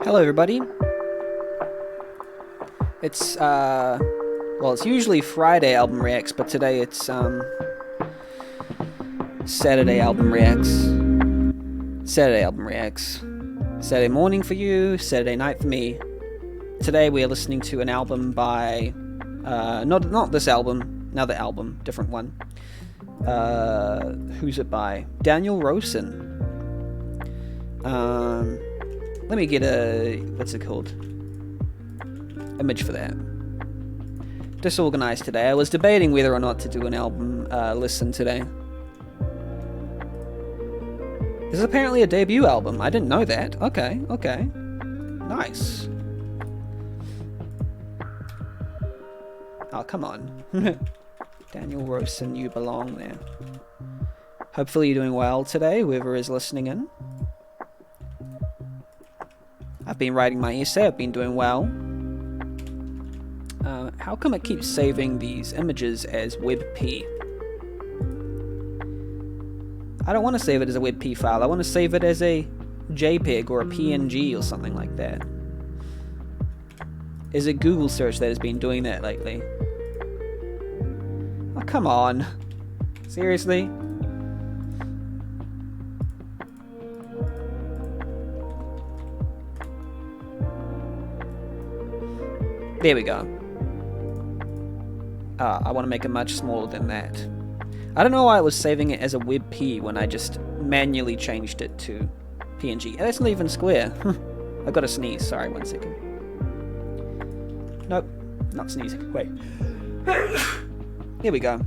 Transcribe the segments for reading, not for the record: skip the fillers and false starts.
Hello, everybody. It's it's usually Friday album reacts, but today it's Saturday album reacts. Saturday album reacts. Saturday morning for you, Saturday night for me. Today we are listening to an album by not this album, another album, different one. Who's it by? Daniel Rossen. Let me get what's it called? Image for that. Disorganized today. I was debating whether or not to do an album listen today. This is apparently a debut album. I didn't know that. Okay. Nice. Oh, come on. Daniel Rossen, you belong there. Hopefully you're doing well today, whoever is listening in. I've been writing my essay, I've been doing well. How come it keeps saving these images as WebP? I don't want to save it as a WebP file, I want to save it as a JPEG or a PNG or something like that. Is it Google search that has been doing that lately? Oh, come on. Seriously? There we go. I want to make it much smaller than that. I don't know why I was saving it as a WebP when I just manually changed it to PNG. That's not even square. I gotta sneeze. Sorry, 1 second. Nope, not sneezing. Wait. Here we go.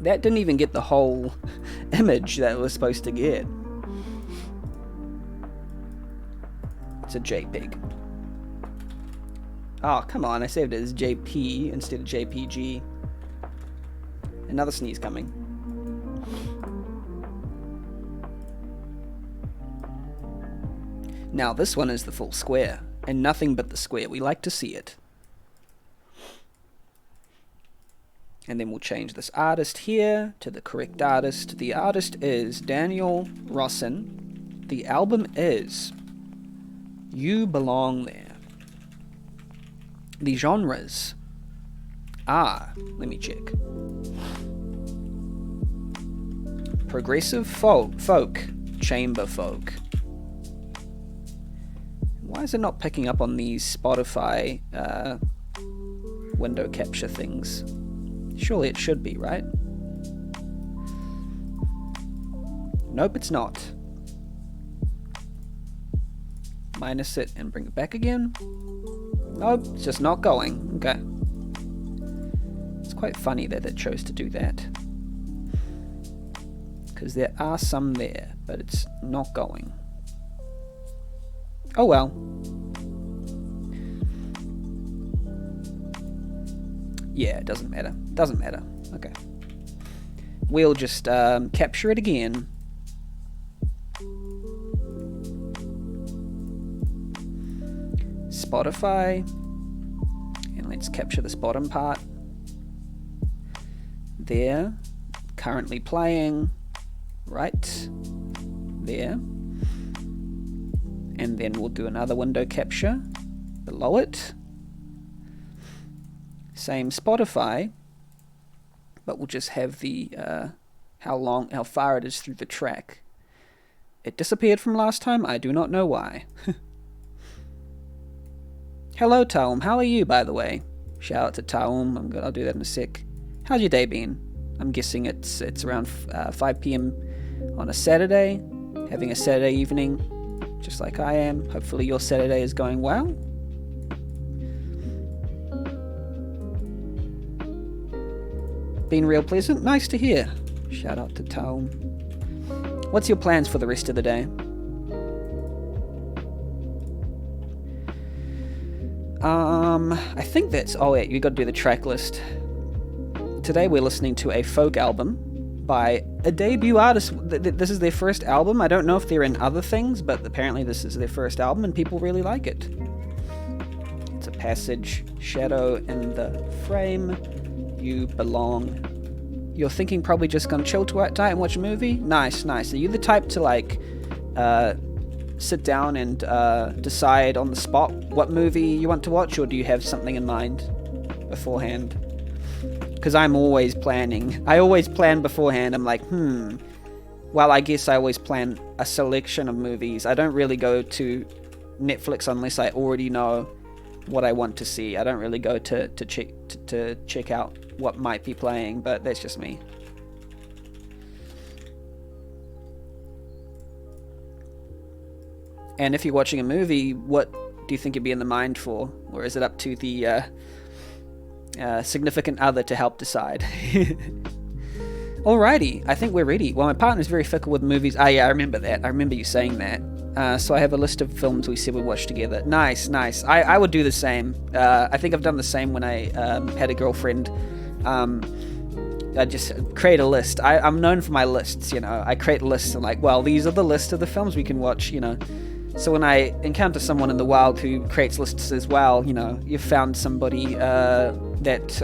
That didn't even get the whole image that it was supposed to get. It's a JPEG. Oh, come on, I saved it as JP instead of JPG. Another sneeze coming. Now this one is the full square, and nothing but the square. We like to see it. And then we'll change this artist here to the correct artist. The artist is Daniel Rossen. The album is You Belong There. The genres are, let me check. Progressive folk, chamber folk. Why is it not picking up on these Spotify window capture things? Surely it should be, right? Nope, it's not. Minus it and bring it back again. Nope, it's just not going. Okay. It's quite funny that it chose to do that. Because there are some there, but it's not going. Oh well. Yeah, it doesn't matter. Doesn't matter. Okay. We'll just capture it again. Spotify, and let's capture this bottom part there, currently playing right there, and then we'll do another window capture below it, same Spotify, but we'll just have the how far it is through the track. It disappeared from last time, I do not know why. Hello, Taum. How are you, by the way? Shout out to Taum. I'll do that in a sec. How's your day been? I'm guessing it's around 5 p.m. on a Saturday, having a Saturday evening, just like I am. Hopefully your Saturday is going well. Been real pleasant. Nice to hear. Shout out to Taum. What's your plans for the rest of the day? I think that's... Oh, yeah, you got to do the track list. Today we're listening to a folk album by a debut artist. This is their first album. I don't know if they're in other things, but apparently this is their first album and people really like it. It's a passage, shadow in the frame, you belong. You're thinking probably just gonna chill tonight and watch a movie? Nice. Are you the type to like sit down and decide on the spot what movie you want to watch, or do you have something in mind beforehand? Because I'm always planning. I always plan beforehand. I'm like, well, I guess I always plan a selection of movies. I don't really go to Netflix unless I already know what I want to see. I don't really go to check out what might be playing, but that's just me. And if you're watching a movie, what do you think you'd be in the mind for? Or is it up to the significant other to help decide? Alrighty, I think we're ready. Well, my partner's very fickle with movies. Ah, yeah, I remember that. I remember you saying that. So I have a list of films we said we'd watch together. Nice. I would do the same. I think I've done the same when I had a girlfriend. I just create a list. I'm known for my lists, I create lists and like, well, these are the list of the films we can watch, So when I encounter someone in the wild who creates lists as well, you've found somebody that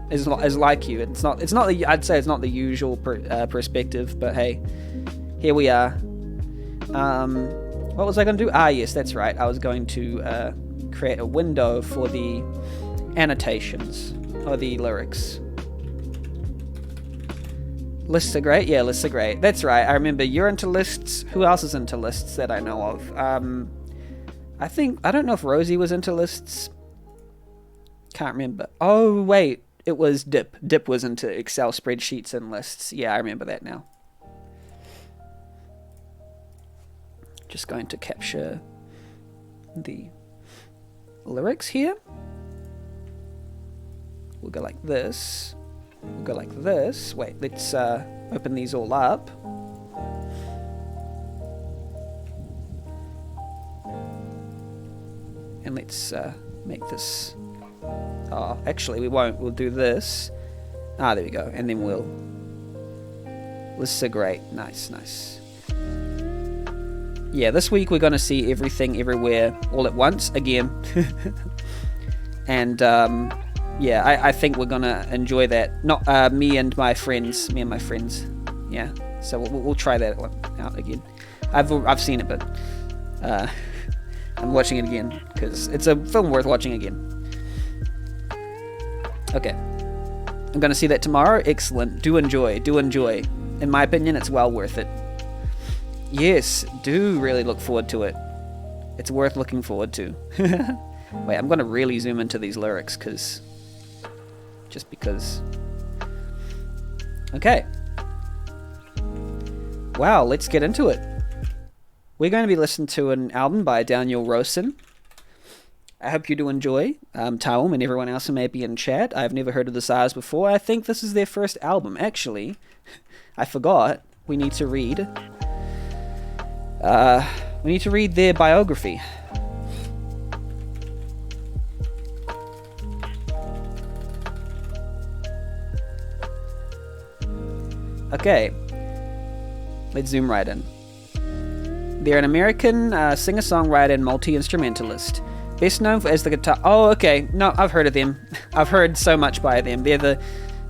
is like you. It's not. I'd say it's not the usual perspective, but hey, here we are. What was I going to do? Ah, yes, that's right. I was going to create a window for the annotations or the lyrics. Lists are great? Yeah, lists are great. That's right. I remember you're into lists. Who else is into lists that I know of? I don't know if Rosie was into lists. Can't remember. Oh, wait. It was Dip. Dip was into Excel spreadsheets and lists. Yeah, I remember that now. Just going to capture the lyrics here. We'll go like this. We'll go like this. Wait, let's open these all up. And let's make this... Oh, actually we won't. We'll do this. Ah, there we go. And then we'll... Lists are great. Nice. Yeah, this week we're going to see Everything Everywhere All at Once again. And... yeah, I think we're gonna enjoy that. Not me and my friends. Yeah, so we'll try that one out again. I've seen it, but I'm watching it again because it's a film worth watching again. Okay, I'm gonna see that tomorrow. Excellent. Do enjoy. In my opinion, it's well worth it. Yes, do really look forward to it. It's worth looking forward to. Wait, I'm gonna really zoom into these lyrics because. Okay. Wow, let's get into it. We're going to be listening to an album by Daniel Rossen. I hope you do enjoy. Taum and everyone else who may be in chat. I've never heard of the SARS before. I think this is their first album. Actually, I forgot. We need to read. Their biography. Okay, let's zoom right in. They're an American singer-songwriter and multi-instrumentalist. Best known as the guitar... Oh, okay. No, I've heard of them. I've heard so much by them. They're the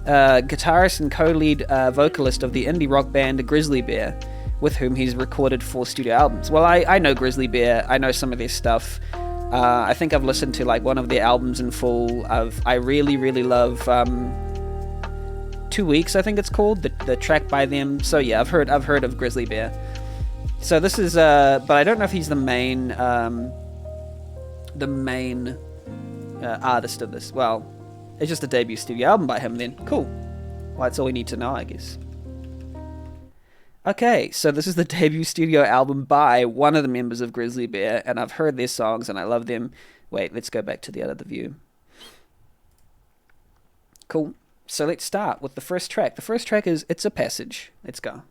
guitarist and co-lead vocalist of the indie rock band Grizzly Bear, with whom he's recorded 4 studio albums. Well, I know Grizzly Bear. I know some of their stuff. I think I've listened to like one of their albums in full. I really, really love... 2 Weeks, I think it's called, the track by them. So yeah, I've heard of Grizzly Bear. So this is but I don't know if he's the main artist of this. Well, it's just a debut studio album by him then. Cool. Well, that's all we need to know, I guess. Okay, so this is the debut studio album by one of the members of Grizzly Bear, and I've heard their songs and I love them. Wait, let's go back to the other view. Cool. So let's start with the first track. The first track is It's a Passage. Let's go.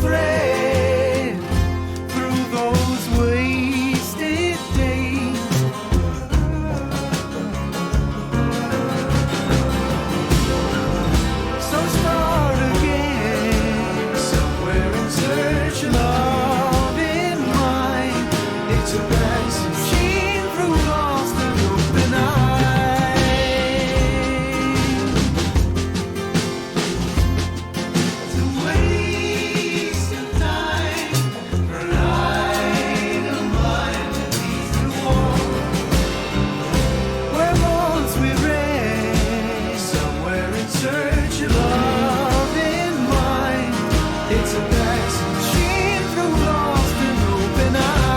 thread through those wasted days. So start again, somewhere in search of love in mind. It's a passage seen through lost and open eyes. It's a waste of time for an idle mind that needs to walk where once we ran, somewhere in search of love in mind. It's a passage seen through lost and open eyes.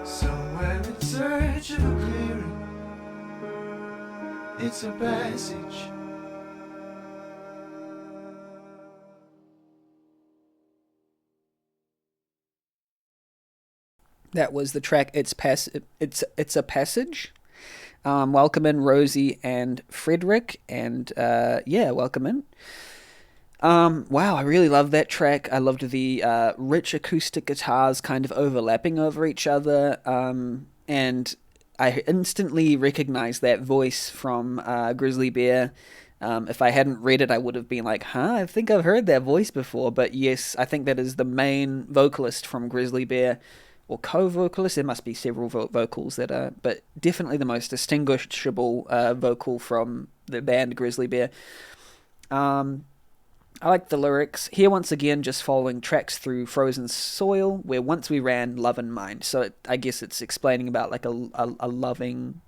Somewhere in search of a clearing. It's a passage. That was the track. It's a passage. Welcome in Rosie and Frederick, and yeah, welcome in. Wow, I really love that track. I loved the rich acoustic guitars kind of overlapping over each other, and I instantly recognized that voice from Grizzly Bear. If I hadn't read it, I would have been like, huh, I think I've heard that voice before. But yes, I think that is the main vocalist from Grizzly Bear, or co-vocalist. There must be several vocals that are, but definitely the most distinguishable vocal from the band Grizzly Bear. I like the lyrics. Here once again, just following tracks through frozen soil, where once we ran, love and mind. So I guess it's explaining about like a loving,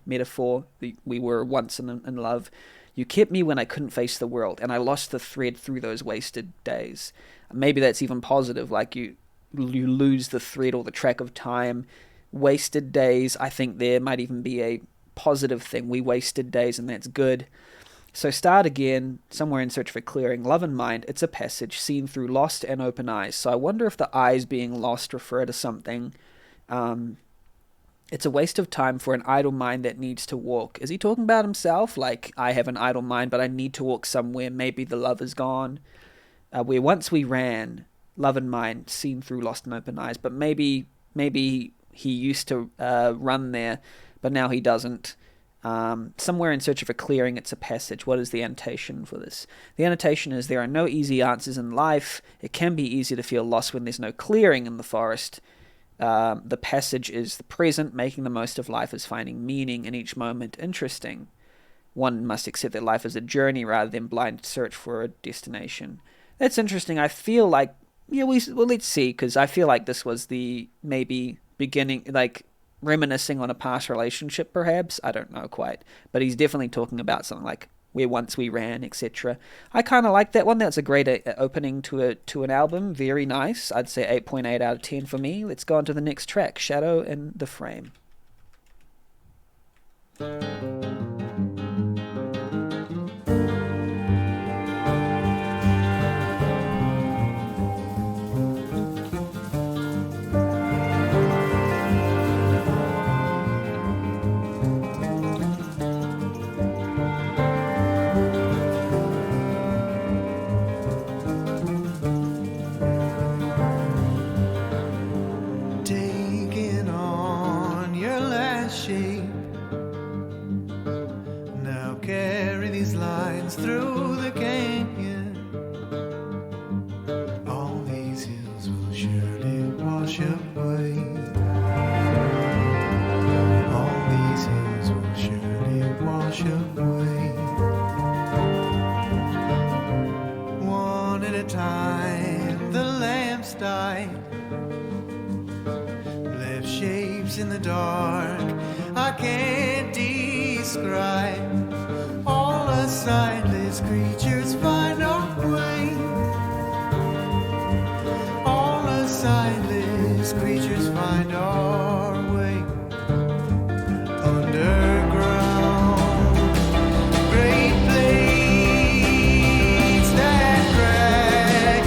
metaphor. We were once in love. You kept me when I couldn't face the world, and I lost the thread through those wasted days. Maybe that's even positive, like you lose the thread or the track of time. Wasted days, I think there might even be a positive thing. We wasted days, and that's good. So start again, somewhere in search of a clearing, love and mind. It's a passage seen through lost and open eyes. So I wonder if the eyes being lost refer to something. It's a waste of time for an idle mind that needs to walk. Is he talking about himself? Like, I have an idle mind, but I need to walk somewhere. Maybe the love is gone. Where once we ran, love and mind seen through lost and open eyes. But maybe he used to run there, but now he doesn't. Somewhere in search of a clearing, it's a passage. What is the annotation for this? The annotation is, there are no easy answers in life. It can be easy to feel lost when there's no clearing in the forest. The passage is the present. Making the most of life is finding meaning in each moment interesting. One must accept that life is a journey rather than blind search for a destination. That's interesting. I feel like, let's see, because I feel like this was the maybe beginning, like reminiscing on a past relationship, perhaps. I don't know quite, but he's definitely talking about something like where once we ran, etc. I kind of like that one. That's a great opening to an album. Very nice. I'd say 8.8 out of 10 for me. Let's go on to the next track, Shadow in the Frame. Through the canyon, all these hills will surely wash away. All these hills will surely wash away. One at a time, the lamps died, left shapes in the dark I can't describe. All the sightless creatures find our way. All the sightless creatures find our way. Underground, great blades that crash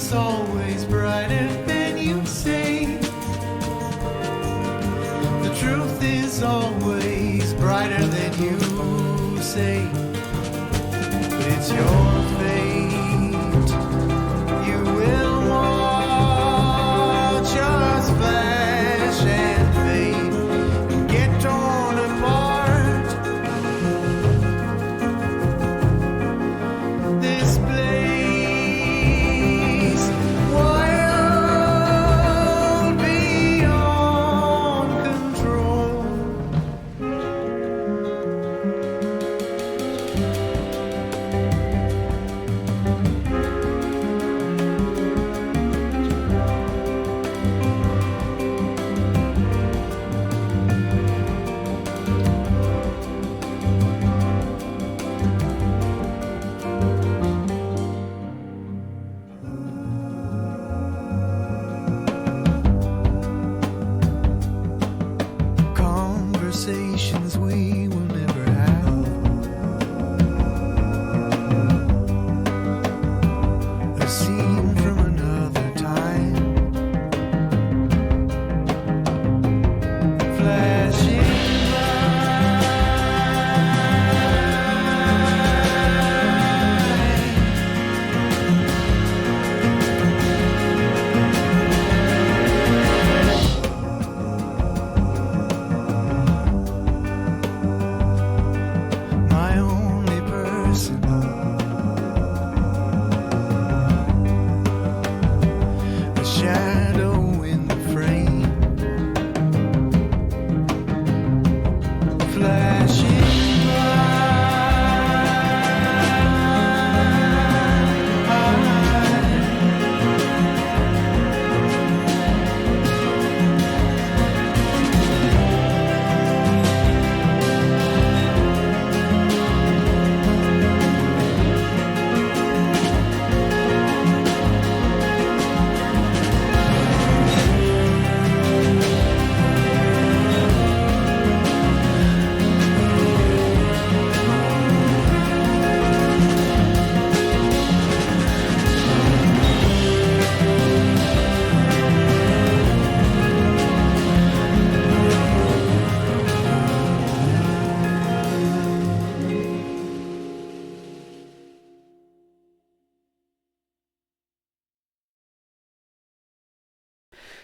is always brighter than you say. The truth is always brighter than you say. But it's your fate. You will watch us flash and fade and get torn apart. This place, wild beyond control. Conversations we will never have. A scene from another time. Flashing my only person, a shadow in the frame, flashing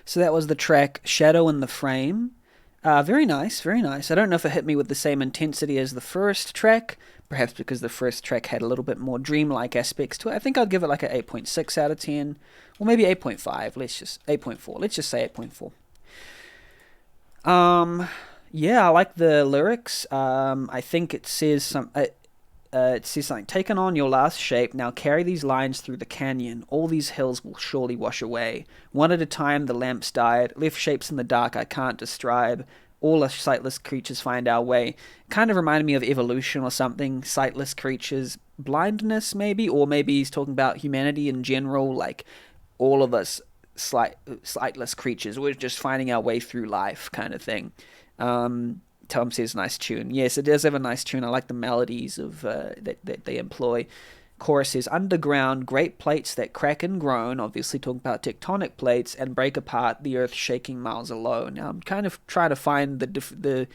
So that was the track Shadow in the Frame. Very nice, very nice. I don't know if it hit me with the same intensity as the first track, perhaps because the first track had a little bit more dreamlike aspects to it. I think I'd give it like an 8.6 out of 10, or maybe 8.5. Let's just 8.4. Let's just say 8.4. Yeah, I like the lyrics. I think it says it says something. Taken on your last shape, now carry these lines through the canyon. All these hills will surely wash away. One at a time the lamps died, left shapes in the dark I can't describe. All us sightless creatures find our way. Kind of reminded me of evolution or something. Sightless creatures, blindness maybe, or maybe he's talking about humanity in general, like all of us sightless creatures. We're just finding our way through life, kind of thing. Tom says nice tune. Yes, it does have a nice tune. I like the melodies of that they employ. Chorus says underground, great plates that crack and groan, obviously talking about tectonic plates, and break apart, the earth shaking miles below. Now I'm kind of trying to find the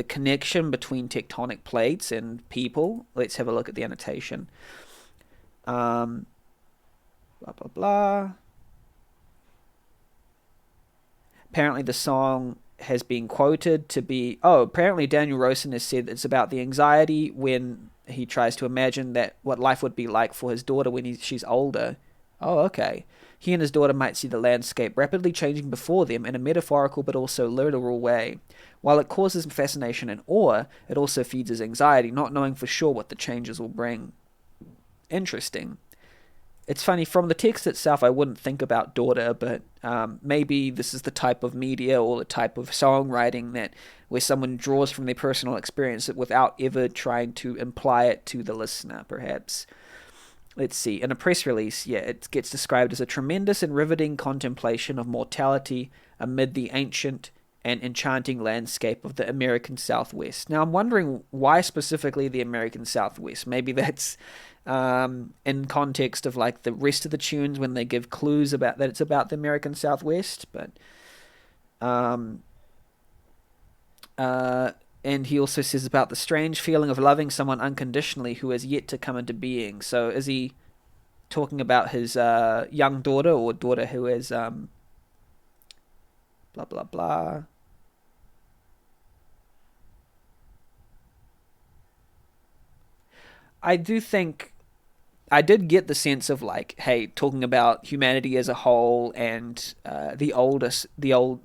connection between tectonic plates and people. Let's have a look at the annotation. Blah blah blah. Apparently the song has been quoted to be... Oh, apparently Daniel Rossen has said it's about the anxiety when he tries to imagine that what life would be like for his daughter when she's older. Oh, okay. He and his daughter might see the landscape rapidly changing before them in a metaphorical but also literal way. While it causes fascination and awe, it also feeds his anxiety, not knowing for sure what the changes will bring. Interesting. It's funny, from the text itself, I wouldn't think about daughter, but maybe this is the type of media or the type of songwriting that where someone draws from their personal experience without ever trying to imply it to the listener, perhaps. Let's see. In a press release, it gets described as a tremendous and riveting contemplation of mortality amid the ancient and enchanting landscape of the American Southwest. Now, I'm wondering why specifically the American Southwest. Maybe that's in context of like the rest of the tunes when they give clues about that it's about the American Southwest. But um, uh, and he also says about the strange feeling of loving someone unconditionally who has yet to come into being. So is he talking about his young daughter or daughter who is blah blah blah? I do think I did get the sense of like, hey, talking about humanity as a whole and the old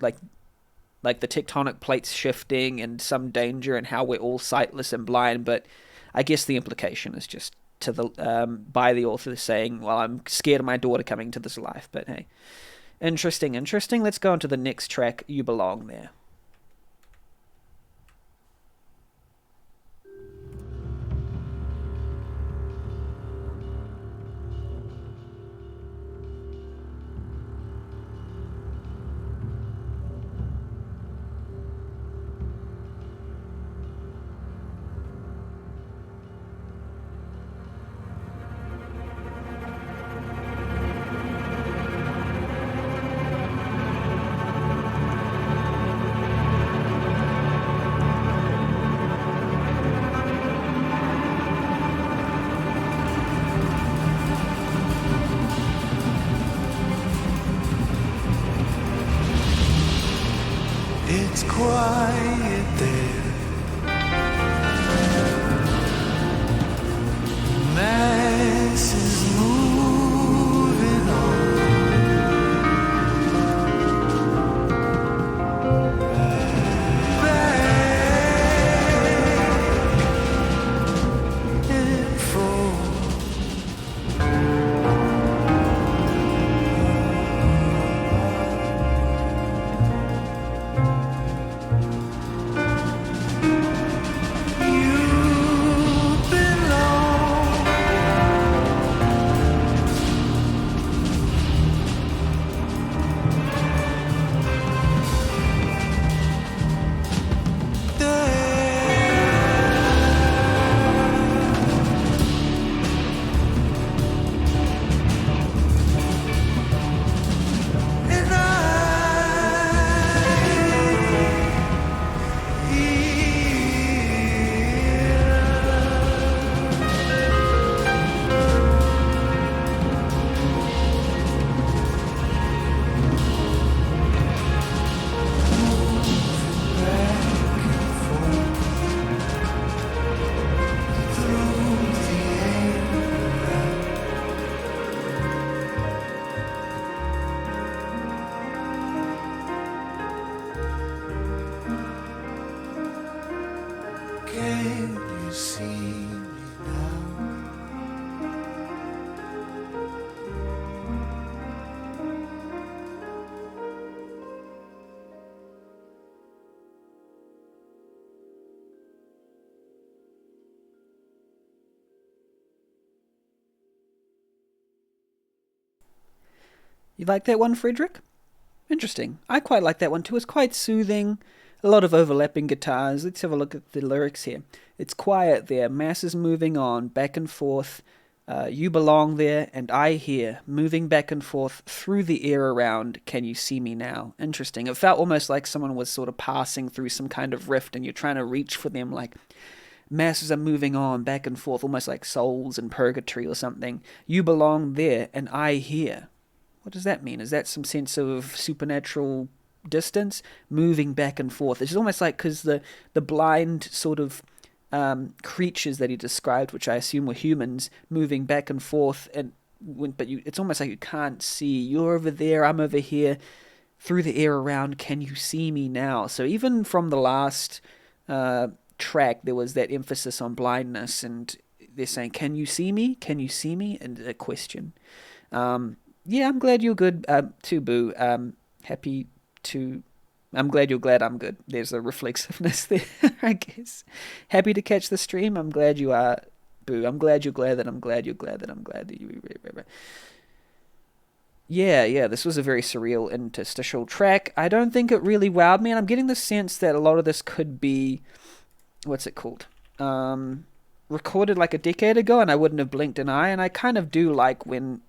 like the tectonic plates shifting and some danger and how we're all sightless and blind. But I guess the implication is just to the by the author saying, well, I'm scared of my daughter coming to this life. But hey, interesting, interesting. Let's go on to the next track. You belong there. It's quiet there. Masses moving on. Back and forth. You belong. And can you see me now? You like that one, Frederick? Interesting. I quite like that one too. It's quite soothing. A lot of overlapping guitars. Let's have a look at the lyrics here. It's quiet there, masses moving on, back and forth. You belong there, and I here, moving back and forth through the air around. Can you see me now? Interesting. It felt almost like someone was sort of passing through some kind of rift, and you're trying to reach for them. Like masses are moving on, back and forth, almost like souls in purgatory or something. You belong there, and I here. What does that mean? Is that some sense of supernatural distance moving back and forth? It's almost like because the blind sort of creatures that he described, which I assume were humans, moving back and forth, and but it's almost like you can't see. You're over there, I'm over here, through the air around. Can you see me now? So even from the last track, there was that emphasis on blindness, and they're saying, "Can you see me? Can you see me?" And a question. Yeah, I'm glad you're good too, Boo. Happy to. I'm glad you're glad I'm good. There's a reflexiveness there, I guess. Happy to catch the stream. I'm glad you are, Boo. I'm glad you're glad that I'm glad you're glad that I'm glad that you. Yeah, yeah, this was a very surreal interstitial track. I don't think it really wowed me, and I'm getting the sense that a lot of this could be. What's it called? recorded like a decade ago, and I wouldn't have blinked an eye. And I kind of do like when,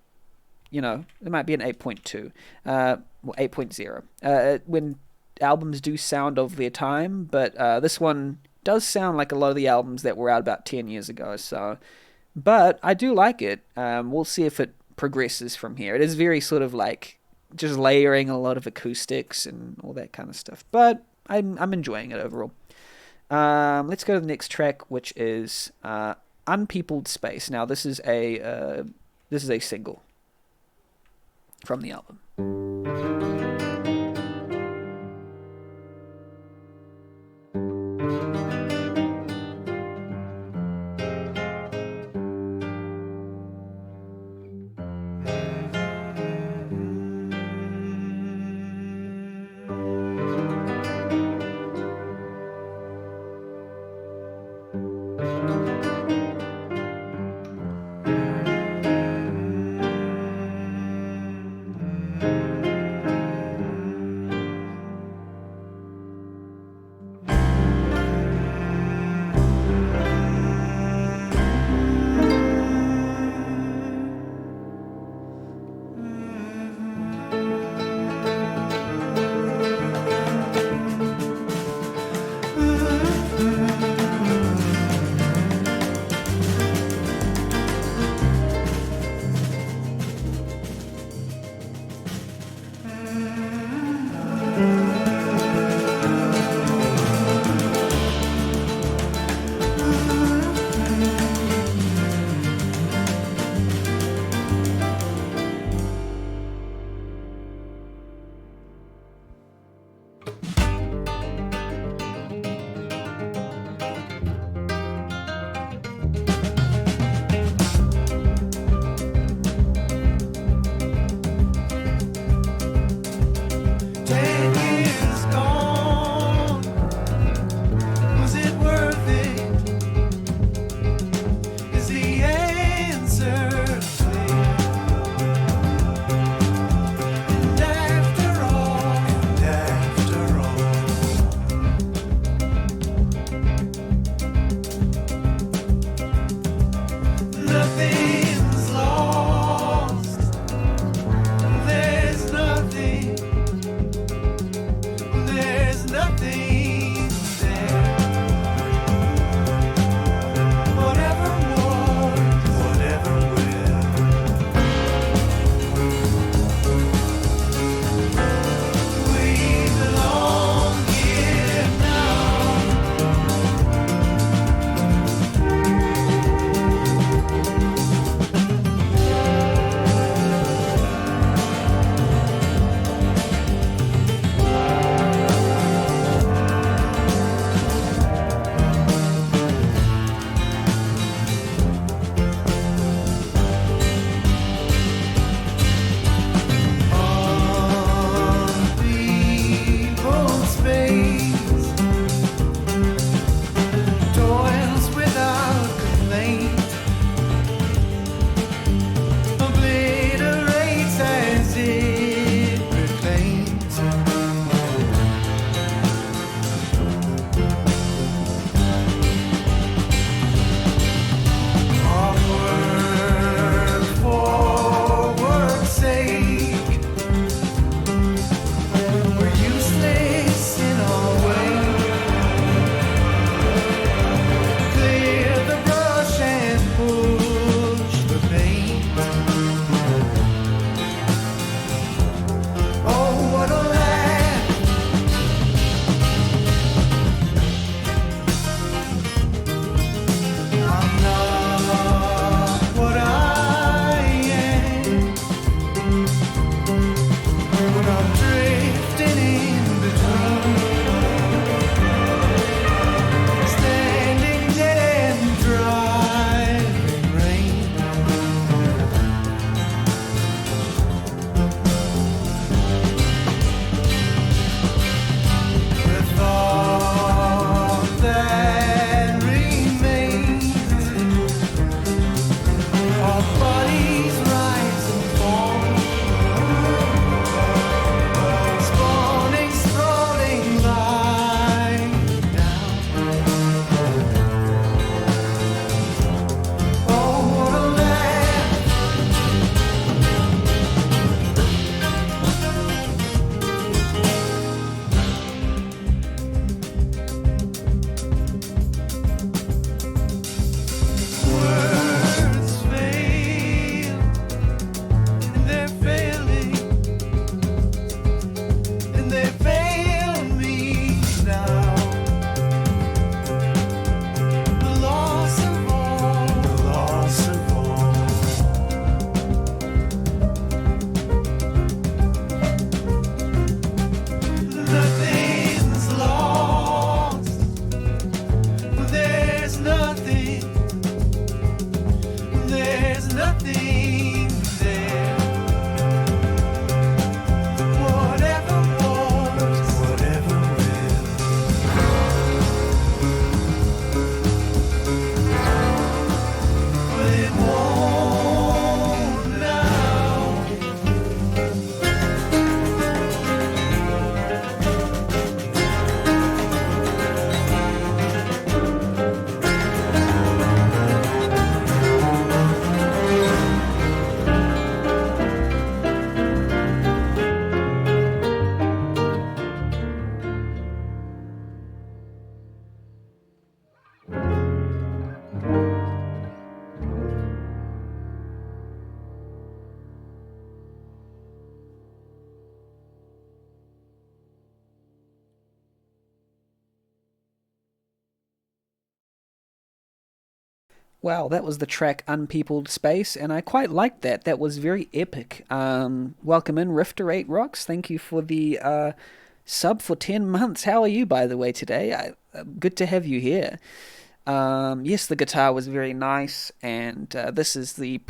it might be an 8.2, well, 8.0, when albums do sound of their time, but this one does sound like a lot of the albums that were out about 10 years ago. So, but I do like it. We'll see if it progresses from here. It is very sort of like just layering a lot of acoustics and all that kind of stuff. But I'm enjoying it overall. Let's go to the next track, which is Unpeopled Space. Now this is a single from the album. Wow, that was the track Unpeopled Space, and I quite liked that. That was very epic. Welcome in, Rifter 8 Rocks. Thank you for the sub for 10 months. How are you, by the way, today? Good to have you here. Yes, the guitar was very nice, and this is the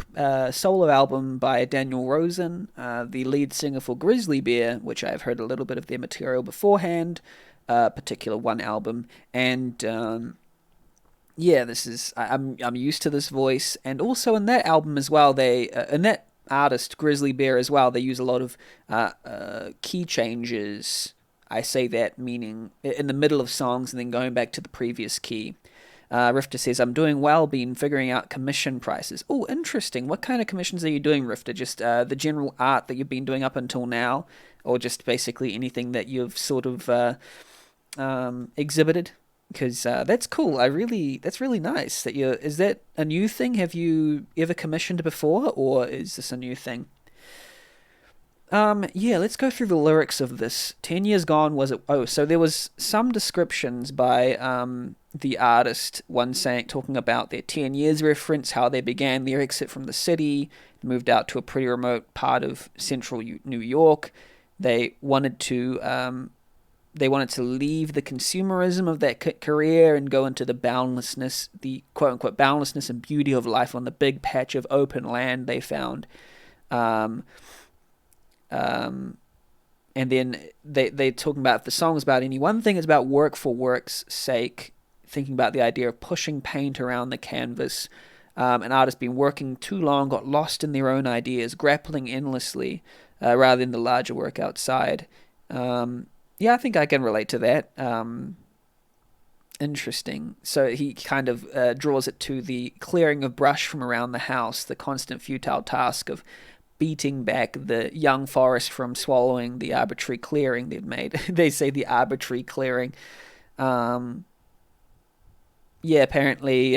solo album by Daniel Rosen, the lead singer for Grizzly Bear, which I've heard a little bit of their material beforehand, particular one album, and yeah, this is I'm used to this voice, and also in that album as well, they in that artist Grizzly Bear as well, they use a lot of key changes. I say that meaning in the middle of songs and then going back to the previous key. Rifter says, I'm doing well, been figuring out commission prices. Oh, interesting. What kind of commissions are you doing, Rifter? Just the general art that you've been doing up until now? Or just basically anything that you've sort of exhibited? Because that's cool. That's really nice. Is that a new thing? Have you ever commissioned before? Or is this a new thing? Yeah, let's go through the lyrics of this. 10 years gone, was it? Oh, so there was some descriptions by the artist, one talking about their 10 years reference, how they began their exit from the city, moved out to a pretty remote part of central New York. They wanted to leave the consumerism of that career and go into the boundlessness, the quote-unquote boundlessness and beauty of life on the big patch of open land they found. And then they're talking about the song's about any one thing is about work for work's sake, thinking about the idea of pushing paint around the canvas. An artist been working too long, got lost in their own ideas, grappling endlessly rather than the larger work outside. Yeah, I think I can relate to that. Interesting. So he kind of draws it to the clearing of brush from around the house, the constant futile task of beating back the young forest from swallowing the arbitrary clearing they've made. They say the arbitrary clearing. Yeah, apparently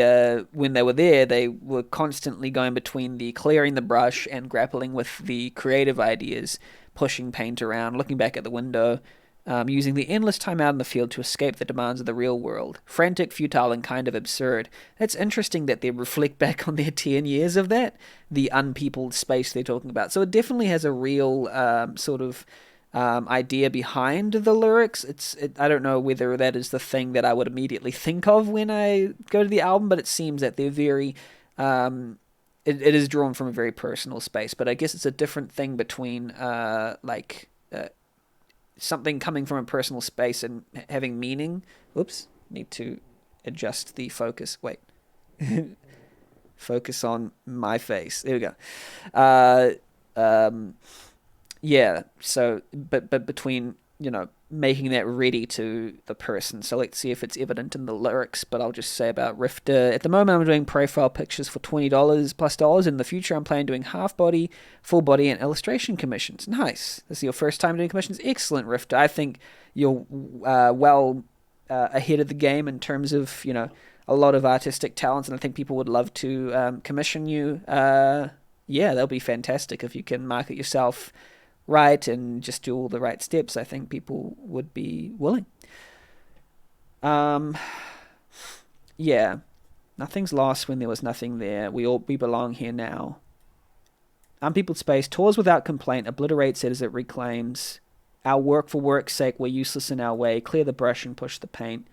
when they were there, they were constantly going between the clearing the brush and grappling with the creative ideas, pushing paint around, looking back at the window, using the endless time out in the field to escape the demands of the real world. Frantic, futile, and kind of absurd. It's interesting that they reflect back on their 10 years of that, the unpeopled space they're talking about. So it definitely has a real sort of idea behind the lyrics. I don't know whether that is the thing that I would immediately think of when I go to the album, but it seems that they're very... it is drawn from a very personal space, but I guess it's a different thing between something coming from a personal space and having meaning. Oops, need to adjust the focus. Wait. Focus on my face. There we go. Yeah, so, but between, making that ready to the person. So let's see if it's evident in the lyrics, but I'll just say about Rifter. At the moment, I'm doing profile pictures for $20 plus dollars. In the future, I'm planning doing half body, full body, and illustration commissions. Nice. This is your first time doing commissions? Excellent, Rifter. I think you're well ahead of the game in terms of, a lot of artistic talents, and I think people would love to commission you. Yeah, that'll be fantastic if you can market yourself right and just do all the right steps. I think people would be willing. Yeah, nothing's lost when there was nothing there. We belong here now. Unpeopled space tours without complaint, obliterates it as it reclaims. Our work for work's sake, we're useless in our way. Clear the brush and push the paint.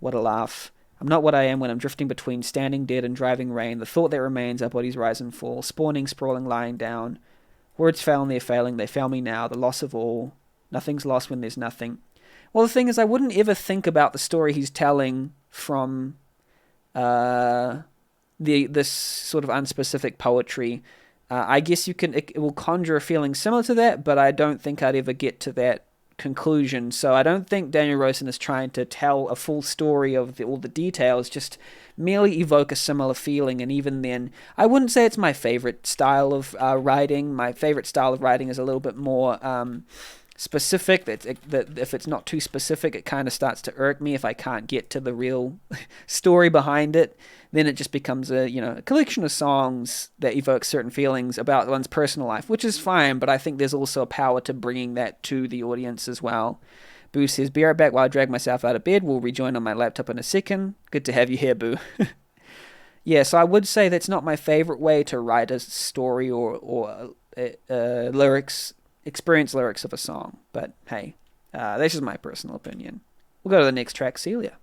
What a laugh. I'm not what I am when I'm drifting between standing dead and driving rain. The thought that remains, our bodies rise and fall, spawning, sprawling, lying down. Words fail and they're failing, they fail me now, the loss of all. Nothing's lost when there's nothing. Well, the thing is, I wouldn't ever think about the story he's telling from this sort of unspecific poetry. I guess it will conjure a feeling similar to that, but I don't think I'd ever get to that conclusion. So I don't think Daniel Rossen is trying to tell a full story of all the details, just merely evoke a similar feeling. And even then, I wouldn't say it's my favorite style of writing. My favorite style of writing is a little bit more specific. That if it's not too specific, it kind of starts to irk me if I can't get to the real story behind it. Then it just becomes a collection of songs that evoke certain feelings about one's personal life, which is fine, but I think there's also a power to bringing that to the audience as well. Boo says, be right back while I drag myself out of bed. We'll rejoin on my laptop in a second. Good to have you here, Boo. Yeah, so I would say that's not my favorite way to write a story or lyrics, experience lyrics of a song. But hey, that's just my personal opinion. We'll go to the next track, Celia.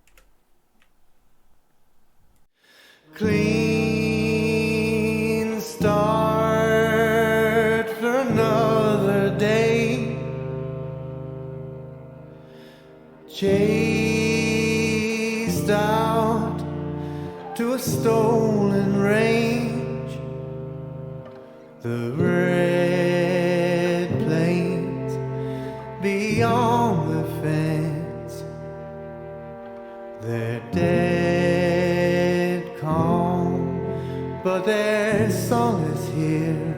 Clean start for another day. Chased out to a stolen range. The red plains beyond the fence. They're dead calm, but their song is here.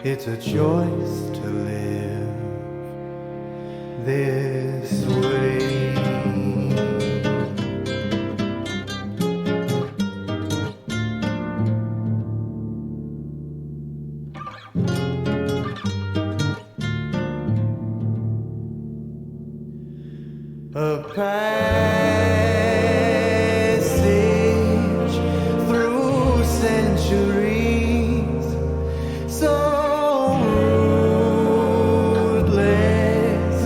It's a choice to live this way. A passage through centuries, so rootless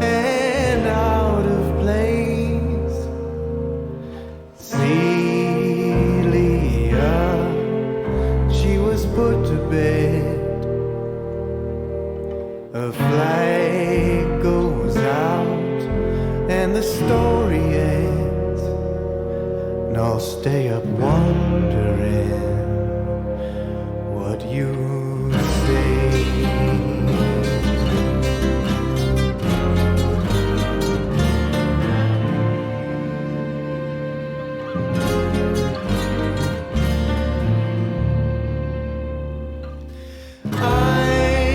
and out of place. Celia, she was put to bed. A flag goes out and the story ends, and I'll stay up wondering what you say.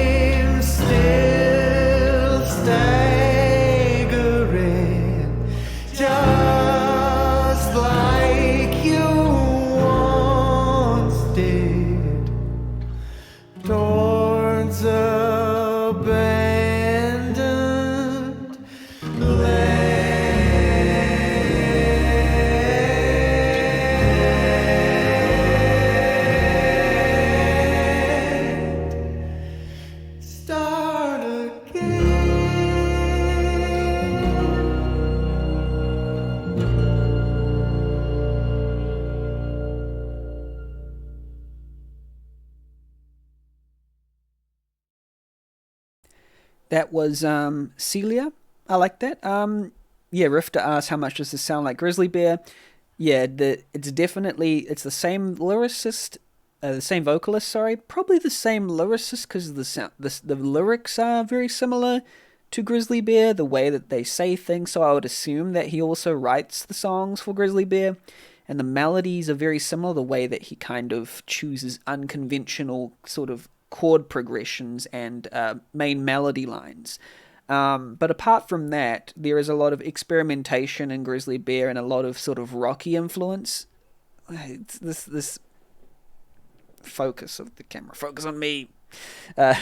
I'm still staggering, just like you once did, towards abandoned land. Start again. That was Celia. I like that. Yeah, Rifta asked how much does this sound like Grizzly Bear. Yeah, it's the same lyricist, the same vocalist. Sorry, probably the same lyricist because the lyrics are very similar to Grizzly Bear. The way that they say things, so I would assume that he also writes the songs for Grizzly Bear, and the melodies are very similar. The way that he kind of chooses unconventional sort of chord progressions and main melody lines. But apart from that, there is a lot of experimentation in Grizzly Bear and a lot of sort of rocky influence. It's this focus of the camera, focus on me. Uh,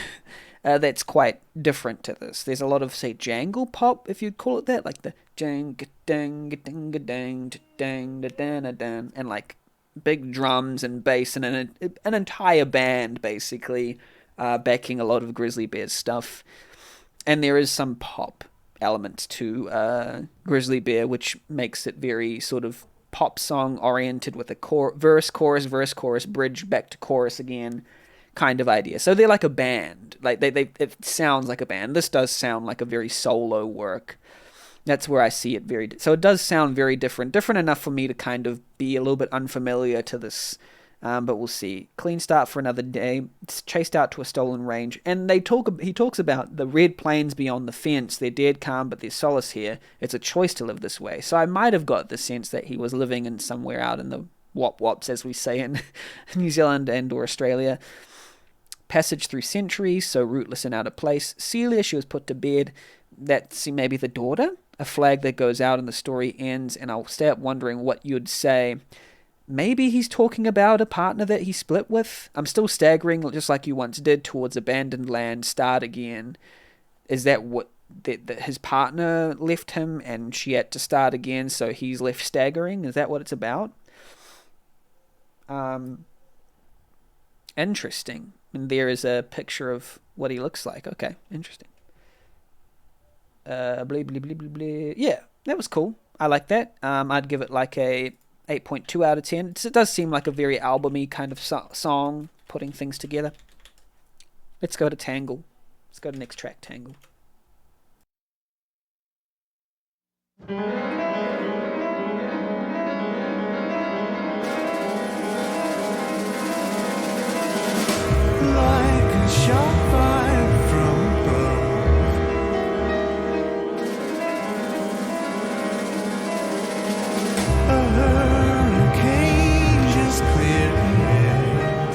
that's quite different to this. There's a lot of, say, jangle pop, if you'd call it that, like the jang dang ding dang dang dang, and like big drums and bass and an entire band basically backing a lot of Grizzly Bear's stuff. And there is some pop elements to Grizzly Bear, which makes it very sort of pop song oriented with a verse, chorus, bridge, back to chorus again kind of idea. So they're like a band. Like it sounds like a band. This does sound like a very solo work. That's where I see it so it does sound very different enough for me to kind of be a little bit unfamiliar to this. But we'll see. Clean start for another day. It's chased out to a stolen range, and he talks about the red plains beyond the fence. They're dead calm, but there's solace here. It's a choice to live this way. So I might have got the sense that he was living in somewhere out in the wop wops, as we say in New Zealand and or Australia. Passage through centuries, so rootless and out of place. Celia, she was put to bed. That's maybe the daughter. A flag that goes out and the story ends, and I'll stay up wondering what you'd say. Maybe he's talking about a partner that he split with. I'm still staggering, just like you once did, towards abandoned land, start again. Is that what that his partner left him and she had to start again, so he's left staggering? Is that what it's about? Um, Interesting. And there is a picture of what he looks like. Okay, interesting. Blee, blee, blee, blee, blee. Yeah, that was cool. I like that. I'd give it like a 8.2 out of 10. It does seem like a very albumy kind of song, putting things together. Let's go to Tangle. Let's go to next track, Tangle. Like a sharp fire from above, a hurricane just cleared the air.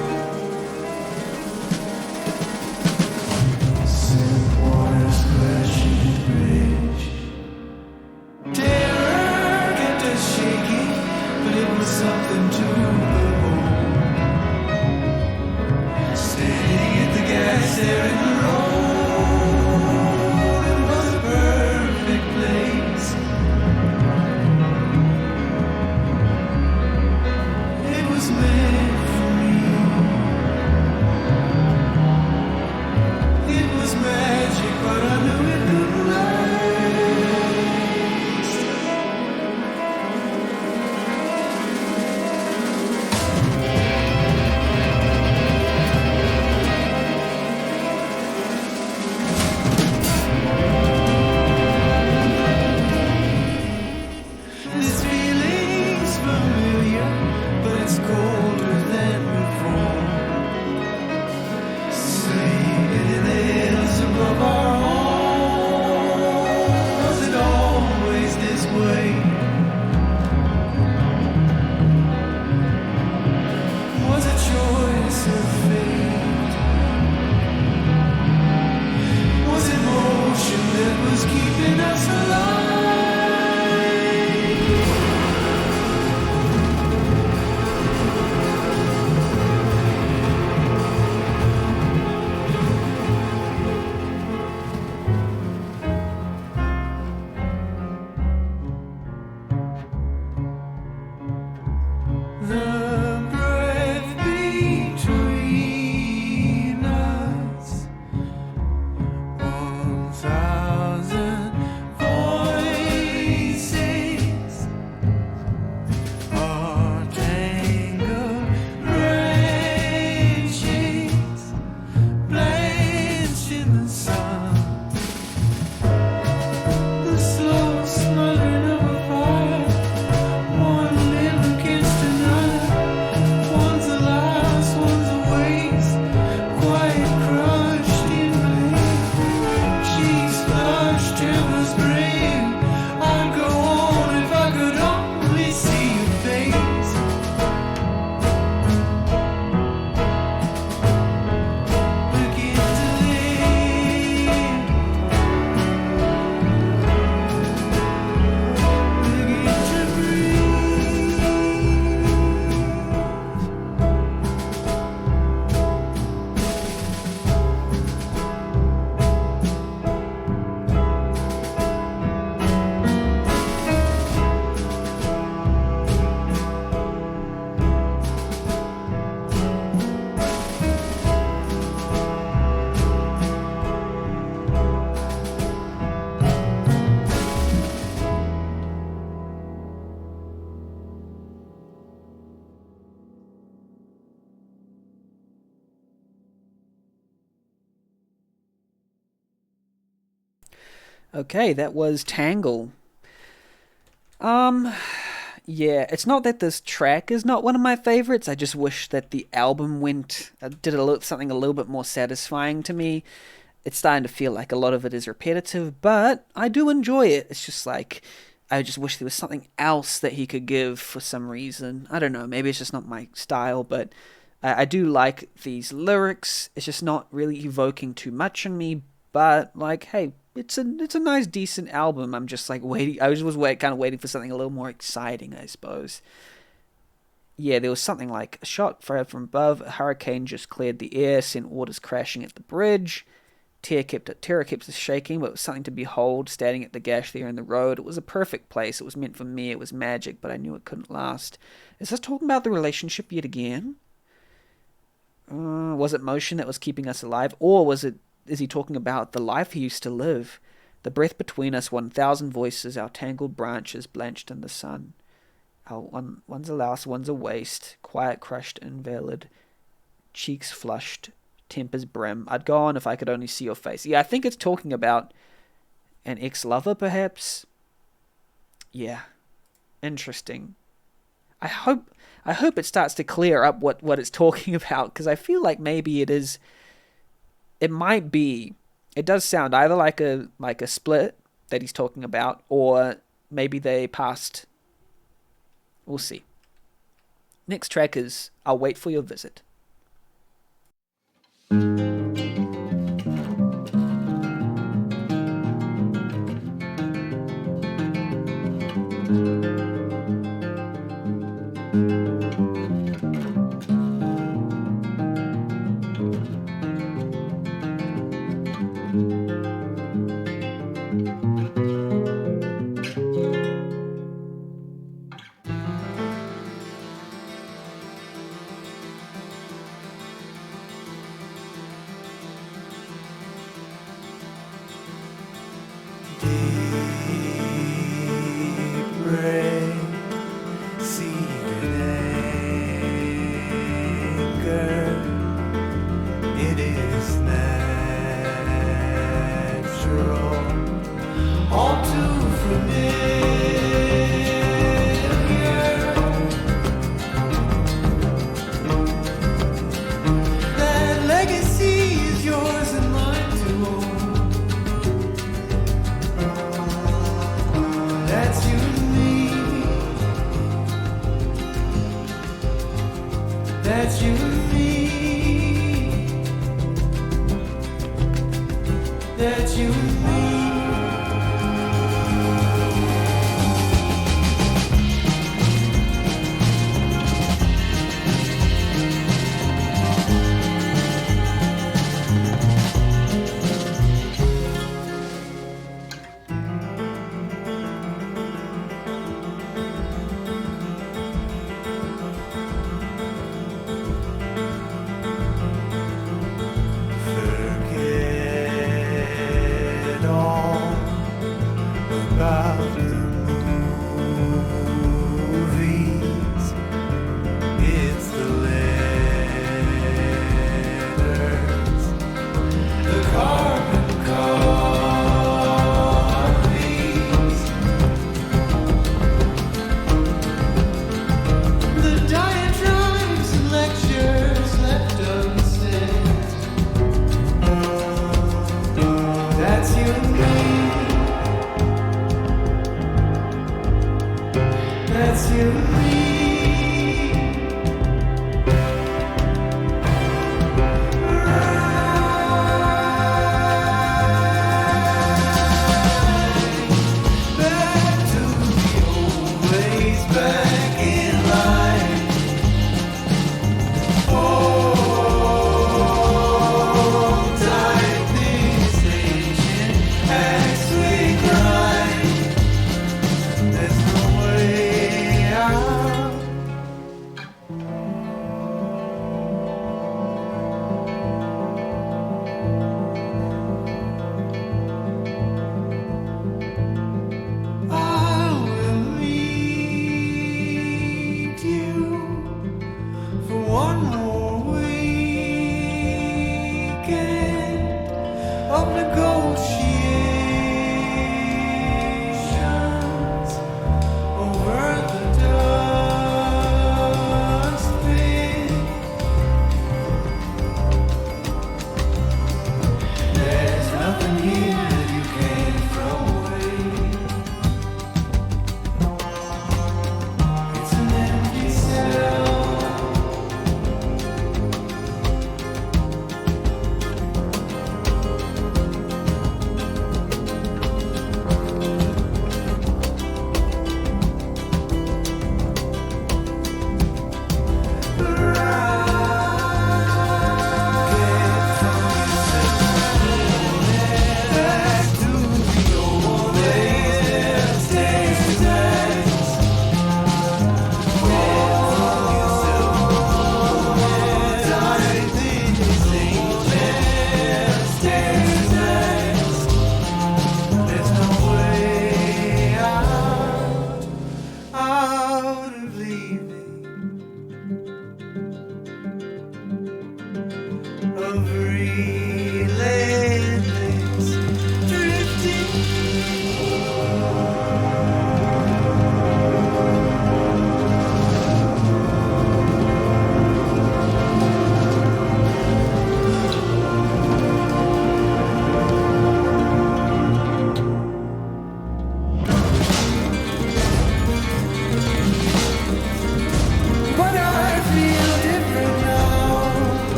Sent waters crashing the bridge. Terror kept us shaking, but it was something to behold. Standing at the gas there in the road, it was a perfect place. It was meant for me. It was magic, but I knew it couldn't last. This feeling's familiar, but it's colder than before. Singing in the hills above our home. Was it always this way? Was a choice of fate? Was it motion that was keeping us alive? The breath between us, 1,000 voices are tangled branches, blanched in the sun. The slow smothering of a fire, one limb against another. One's the last, one's a waste, quiet crushed in flame. Cheeks flushed, tremors bring. I'd go on if I could only see your face. Begin to live, begin to breathe. Okay, that was Tangle. Um, yeah, it's not that this track is not one of my favorites. I just wish that the album did something a little bit more satisfying to me. It's starting to feel like a lot of it is repetitive, but I do enjoy it. It's just like I just wish there was something else that he could give for some reason. I don't know, maybe it's just not my style, but I do like these lyrics. It's just not really evoking too much in me, but like, hey, it's a nice decent album. I'm just like waiting. I was kind of waiting for something a little more exciting, I suppose. Yeah, there was something like a shot fired from above. A hurricane just cleared the air, sent waters crashing at the bridge. Terror kept us shaking, but it was something to behold, standing at the gash there in the road. It was a perfect place. It was meant for me. It was magic, but I knew it couldn't last. Is this talking about the relationship yet again? Was it motion that was keeping us alive? Or is he talking about the life he used to live? The breath between us, 1,000 voices, our tangled branches blanched in the sun. One's a louse, one's a waste, quiet, crushed, invalid, cheeks flushed, tempers brim. I'd go on if I could only see your face. Yeah, I think it's talking about an ex-lover, perhaps. Yeah, interesting. I hope it starts to clear up what it's talking about, because I feel like maybe it is. It might be. It does sound either like a split that he's talking about, or maybe they passed. We'll see. Next track is I'll Wait for Your Visit. Forget all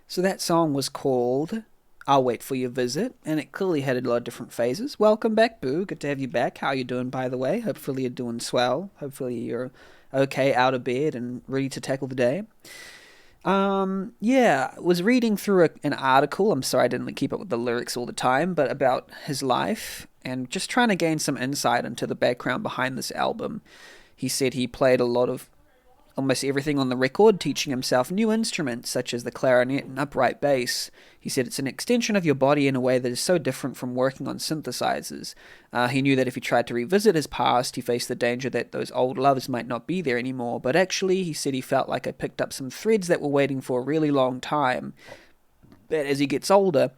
So that song was called I'll Wait for Your Visit, and it clearly had a lot of different phases. Welcome back, Boo. Good to have you back. How you doing, by the way? Hopefully you're doing swell. Hopefully you're okay out of bed and ready to tackle the day. Yeah, I was reading through an article. I'm sorry I didn't keep up with the lyrics all the time, but about his life and just trying to gain some insight into the background behind this album. He said he played a lot of almost everything on the record, teaching himself new instruments such as the clarinet and upright bass. He said it's an extension of your body in a way that is so different from working on synthesizers. He knew that if he tried to revisit his past, he faced the danger that those old loves might not be there anymore, but actually, he said he felt like I picked up some threads that were waiting for a really long time. That as he gets older,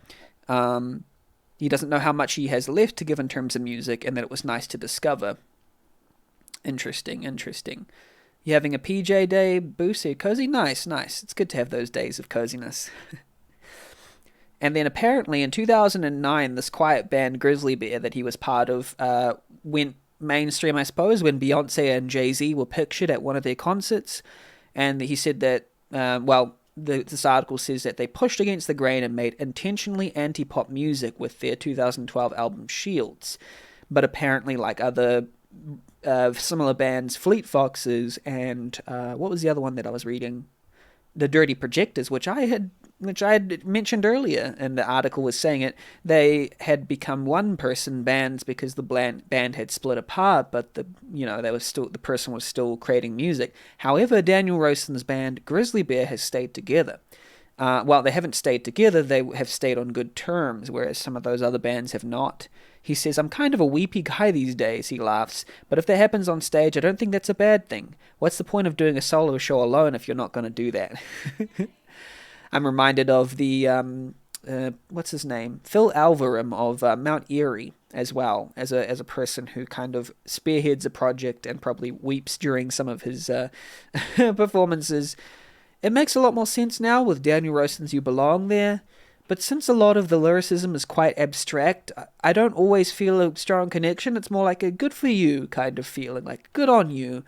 he doesn't know how much he has left to give in terms of music, and that it was nice to discover. Interesting, interesting. You having a PJ day, Boosie? Cozy? Nice, nice. It's good to have those days of coziness. And then apparently in 2009, this quiet band Grizzly Bear that he was part of went mainstream, I suppose, when Beyonce and Jay-Z were pictured at one of their concerts. And he said that, this article says that they pushed against the grain and made intentionally anti-pop music with their 2012 album Shields. But apparently, like other similar bands, Fleet Foxes and what was the other one that I was reading? The Dirty Projectors, which I had mentioned earlier, and the article was saying it. They had become one-person bands because the band had split apart, but the person was still creating music. However, Daniel Rossen's band Grizzly Bear has stayed together. Well, they haven't stayed together, they have stayed on good terms, whereas some of those other bands have not. He says, I'm kind of a weepy guy these days, he laughs, but if that happens on stage, I don't think that's a bad thing. What's the point of doing a solo show alone if you're not going to do that? I'm reminded of the, what's his name? Phil Alvarim of Mount Erie as well, as a person who kind of spearheads a project and probably weeps during some of his performances. It makes a lot more sense now with Daniel Rosen's You Belong There, but since a lot of the lyricism is quite abstract, I don't always feel a strong connection. It's more like a good for you kind of feeling, like good on you.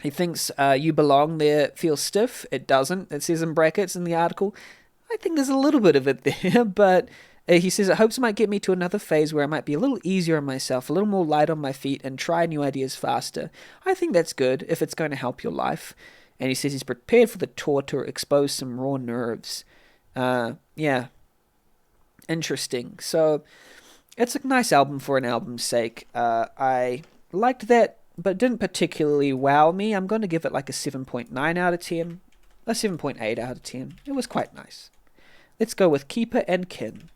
He thinks You Belong There feels stiff. It doesn't. It says in brackets in the article. I think there's a little bit of it there, but he says it hopes it might get me to another phase where I might be a little easier on myself, a little more light on my feet, and try new ideas faster. I think that's good if it's going to help your life. And he says he's prepared for the tour to expose some raw nerves. Yeah. Interesting. So, it's a nice album for an album's sake. I liked that, but didn't particularly wow me. I'm going to give it like a 7.9 out of 10. A 7.8 out of 10. It was quite nice. Let's go with Keeper and Kin.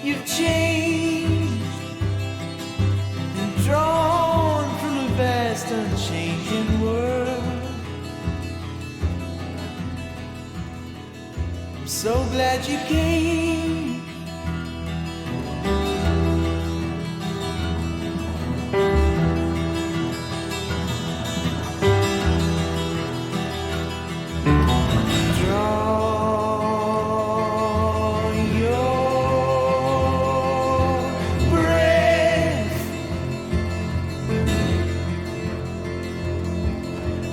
You've changed and drawn from a vast unchanging world. I'm so glad you came. Draw your breath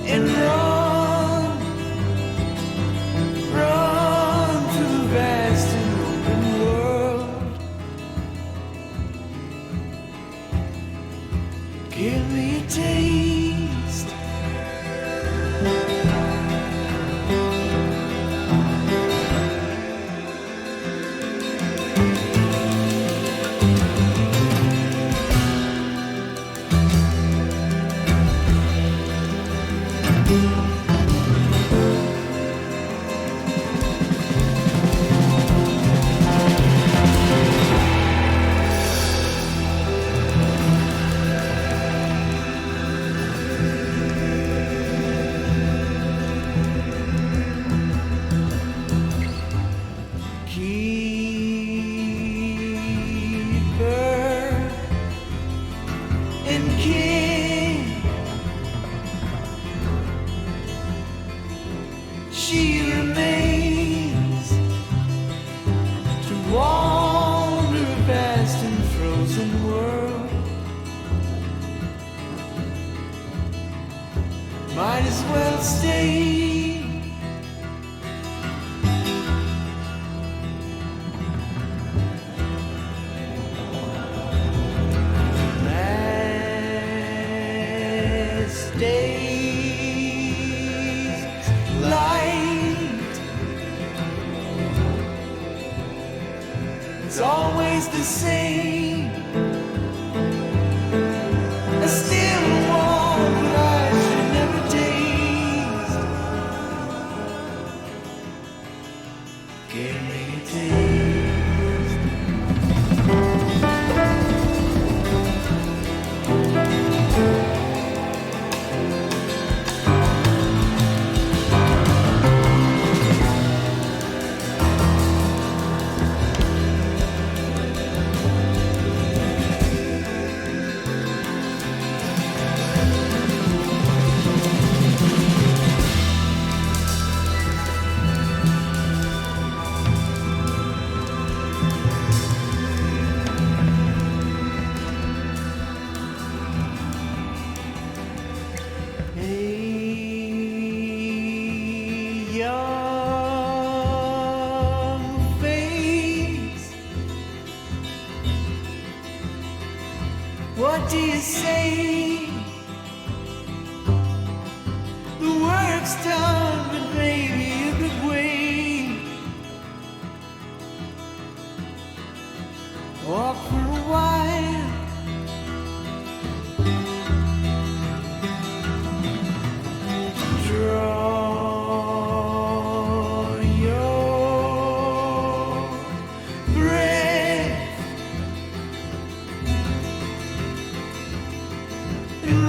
and run might as well stay. Last day's light, it's always the same. I still want what I should never taste. Can't make it taste. Hey, young face, what do you say? The work's done, but maybe you could wait. Walk for a while. Draw your breath and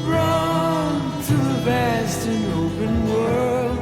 run through a vast and open world.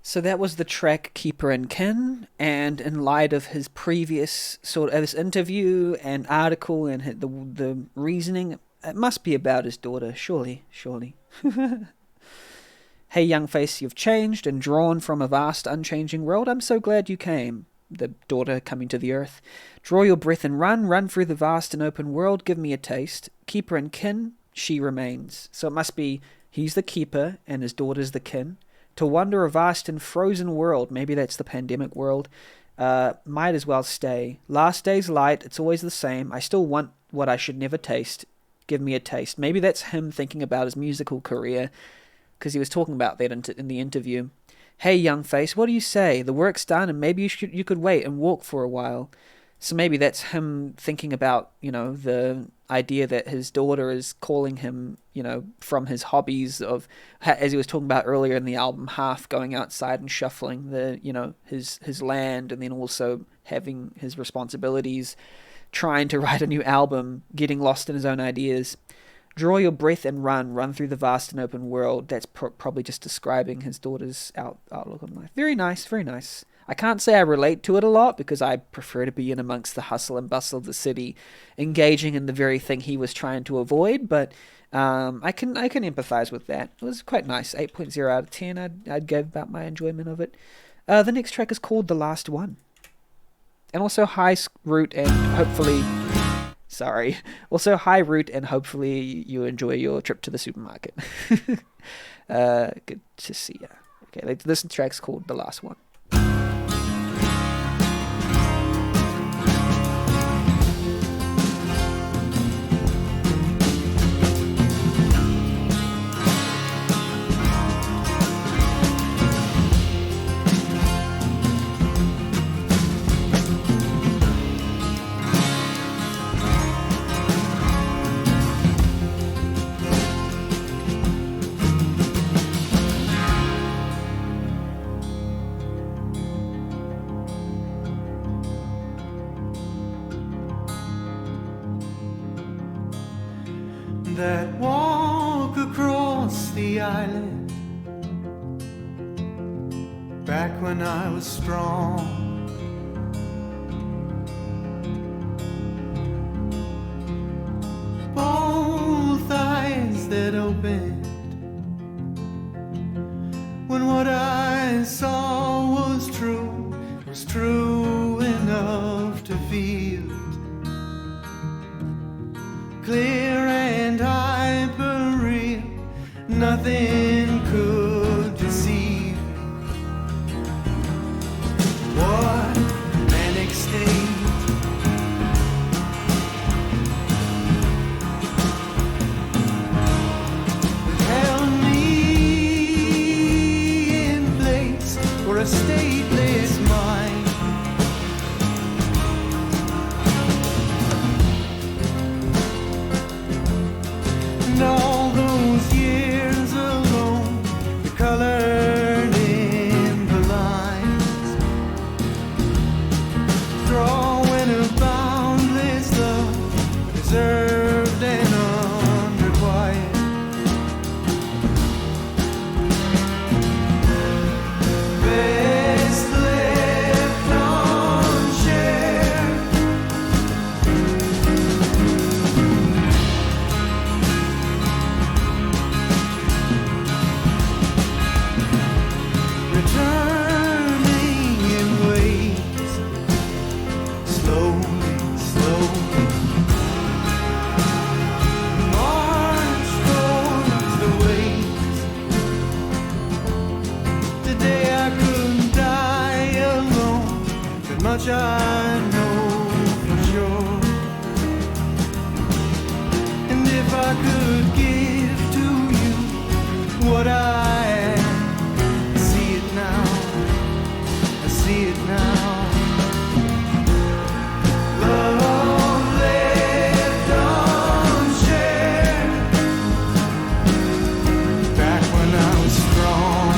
So that was the track Keeper and Kin, and in light of his previous sort of his interview and article and the reasoning, it must be about his daughter, surely. Hey, young face, you've changed and drawn from a vast, unchanging world. I'm so glad you came. The daughter coming to the earth. Draw your breath and run through the vast and open world. Give me a taste. Keeper and kin, she remains. So it must be he's the keeper and his daughter's the kin. To wander a vast and frozen world, maybe that's the pandemic world, might as well stay. Last day's light, it's always the same. I still want what I should never taste. Give me a taste. Maybe that's him thinking about his musical career, because he was talking about that in the interview. Hey, young face, what do you say? The work's done, and maybe you could wait and walk for a while. So maybe that's him thinking about, the idea that his daughter is calling him, from his hobbies of, as he was talking about earlier in the album, half going outside and shuffling his land, and then also having his responsibilities, trying to write a new album, getting lost in his own ideas. Draw your breath and run through the vast and open world. That's probably just describing his daughter's outlook on life. Very nice, very nice. I can't say I relate to it a lot because I prefer to be in amongst the hustle and bustle of the city, engaging in the very thing he was trying to avoid, but I can empathize with that. It was quite nice. 8.0 out of 10 I'd give about my enjoyment of it. The next track is called The Last One. And also High Root and hopefully... Sorry. Also High Root and hopefully you enjoy your trip to the supermarket. Good to see ya. Okay, this track's called The Last One. the island back when I was strong. Both eyes that opened when what I saw was true enough to feel clear and hyper-real. Nothing could deceive what manic state held me in place for a stateless mind. And all those years alone, the colored in the lines, drawing a boundless love, reserved and unrequired. Best left unshared. Returning in waves, slowly, slowly, march towards the waves. Today I couldn't die alone, but much I know for sure. And if I could give to you what I see it now, I see it now. Love left unshared back when I was strong. I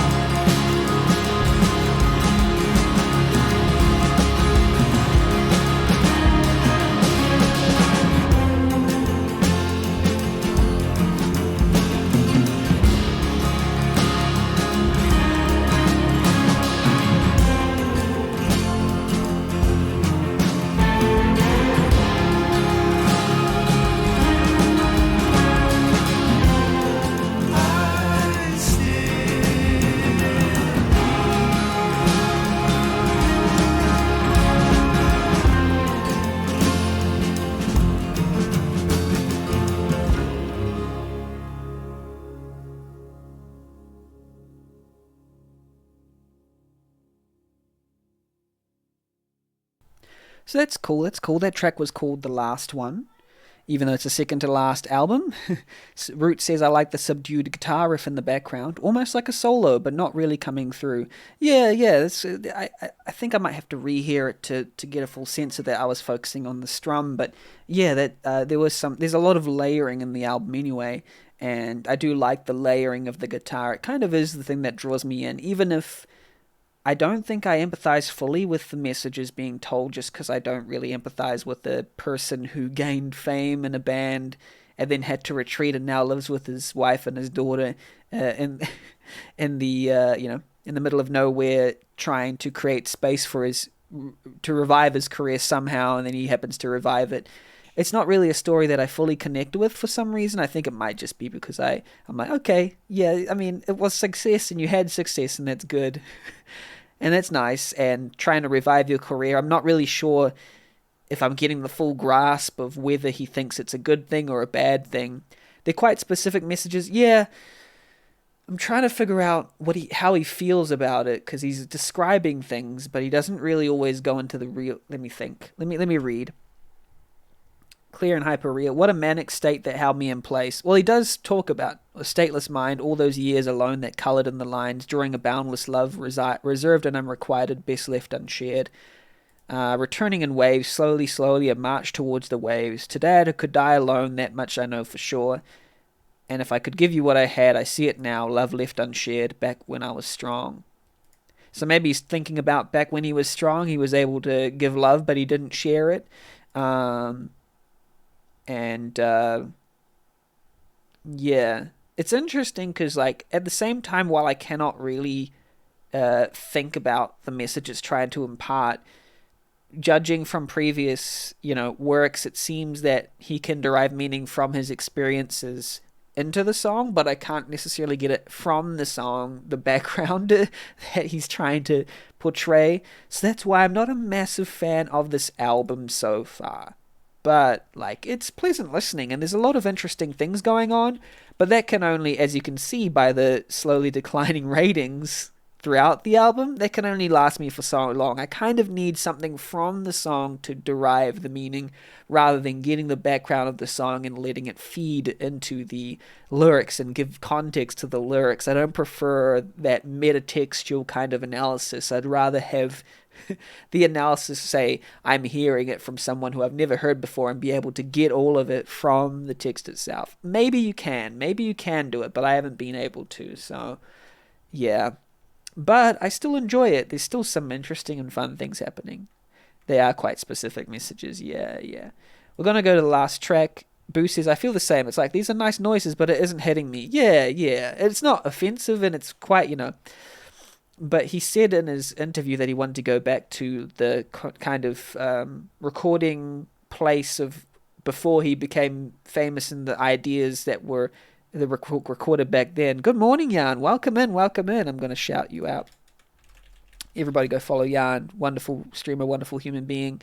So that's cool. That's cool. That track was called The Last One, even though it's the second to last album. Root says, I like the subdued guitar riff in the background, almost like a solo, but not really coming through. Yeah. That's, I think I might have to rehear it to get a full sense of that. I was focusing on the strum, but yeah, that there's a lot of layering in the album anyway, and I do like the layering of the guitar. It kind of is the thing that draws me in, even if I don't think I empathize fully with the messages being told, just because I don't really empathize with the person who gained fame in a band and then had to retreat and now lives with his wife and his daughter in in the in the middle of nowhere, trying to create space for to revive his career somehow, and then he happens to revive it. It's not really a story that I fully connect with for some reason. I think it might just be because I'm like, okay, yeah, I mean, it was success and you had success and that's good. And that's nice. And trying to revive your career, I'm not really sure if I'm getting the full grasp of whether he thinks it's a good thing or a bad thing. They're quite specific messages. Yeah, I'm trying to figure out how he feels about it, because he's describing things, but he doesn't really always go into the real. Let me think. Let me read. Clear and hyper-real. What a manic state that held me in place. Well, he does talk about a stateless mind, all those years alone that coloured in the lines, drawing a boundless love, reserved and unrequited, best left unshared. Returning in waves, slowly, a march towards the waves. Today I could die alone, that much I know for sure. And if I could give you what I had, I see it now, love left unshared, back when I was strong. So maybe he's thinking about back when he was strong, he was able to give love, but he didn't share it. Yeah. it's interesting because, like, at the same time, while I cannot really think about the message it's trying to impart, judging from previous, works, it seems that he can derive meaning from his experiences into the song, but I can't necessarily get it from the song, the background that he's trying to portray. So that's why I'm not a massive fan of this album so far. But, like, it's pleasant listening, and there's a lot of interesting things going on, but that can only, as you can see by the slowly declining ratings throughout the album, that can only last me for so long. I kind of need something from the song to derive the meaning rather than getting the background of the song and letting it feed into the lyrics and give context to the lyrics. I don't prefer that metatextual kind of analysis. I'd rather have the analysis say, I'm hearing it from someone who I've never heard before and be able to get all of it from the text itself. Maybe you can do it, but I haven't been able to, so yeah. But I still enjoy it. There's still some interesting and fun things happening. They are quite specific messages. Yeah. We're going to go to the last track. Boo says, I feel the same. It's like, these are nice noises, but it isn't hitting me. Yeah. It's not offensive, and it's quite, But he said in his interview that he wanted to go back to the kind of recording place of before he became famous and the ideas that were recorded back then. Good morning, Jan. Welcome in. I'm going to shout you out. Everybody go follow Jan. Wonderful streamer, wonderful human being.